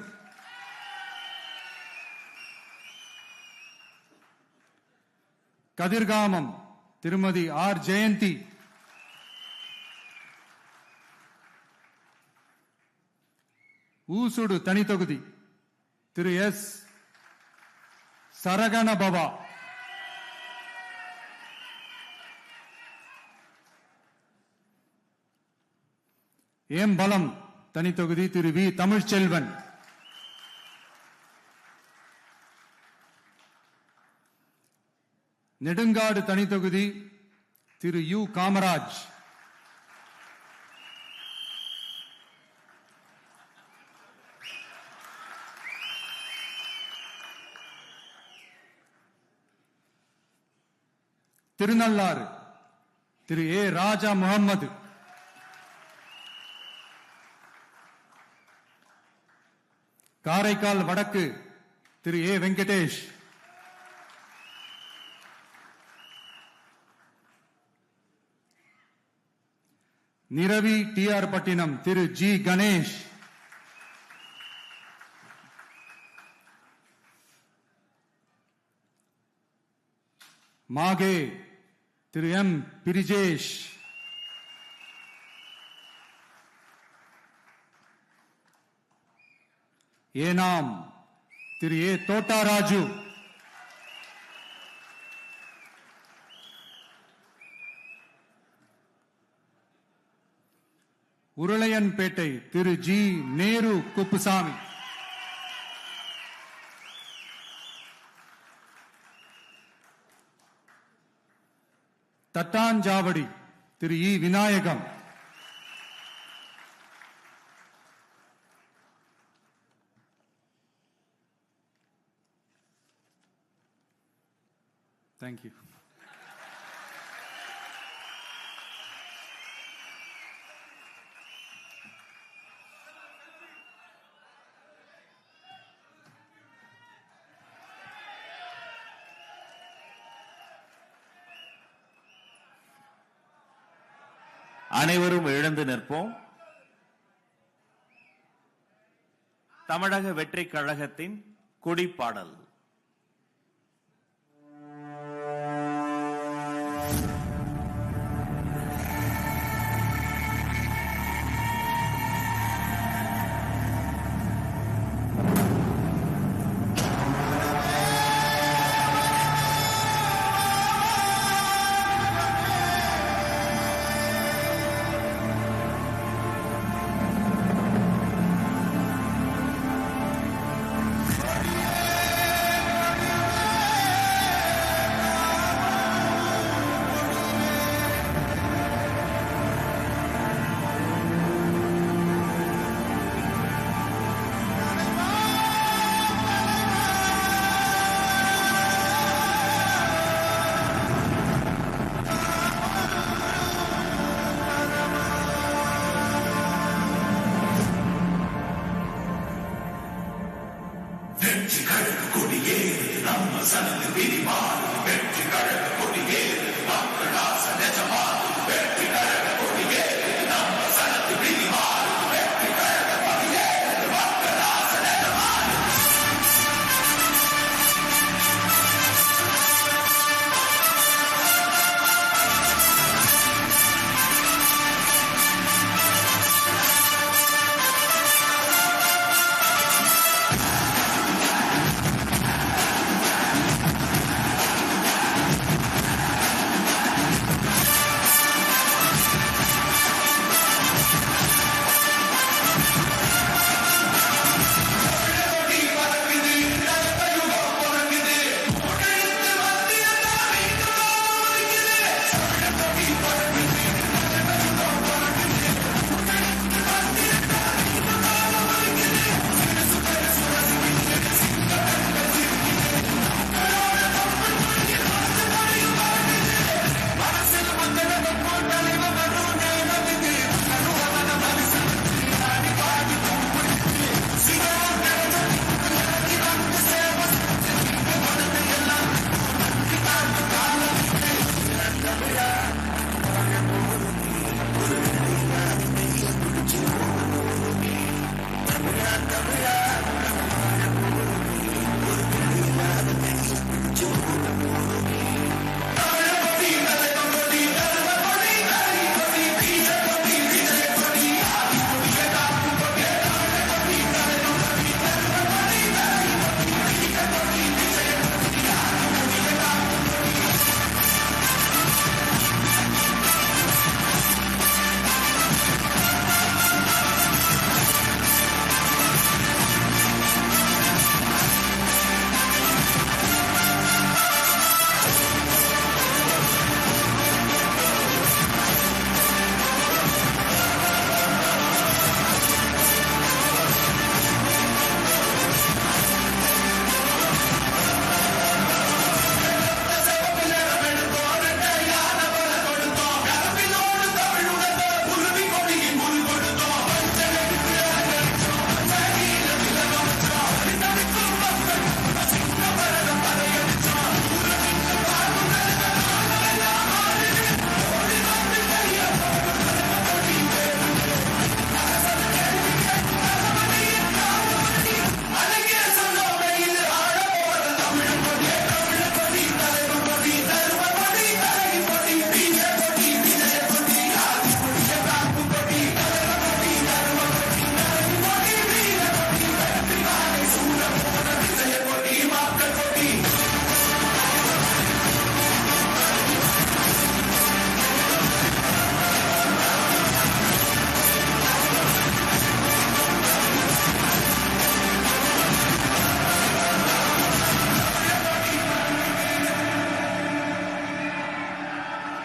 கதிர்காமம் திருமதி R ஜெயந்தி, ஊசுடு தனி தொகுதி திரு S சரகண பவா, ஏம்பலம் தனி தொகுதி திரு V தமிழ்ச்செல்வன், நெடுங்காடு தனி தொகுதி திரு U Kamaraj, Thirunallar Thiru A ராஜா முகம்மது, காரைக்கால் வடக்கு Thiru A Venkatesh, Neravy TR Pattinam Thiru G Ganesh, Mahe Thiru M Brijesh, Yanam Thiru A Thotaraju, Orleanpet Thiru G Nehru Kuppusamy, Thattanchavady Thiru E Vinayagam, thank you. அனைவரும் எழுந்து நிற்போம். தமிழக வெற்றிக் கழகத்தின் கொடிப்பாடல்.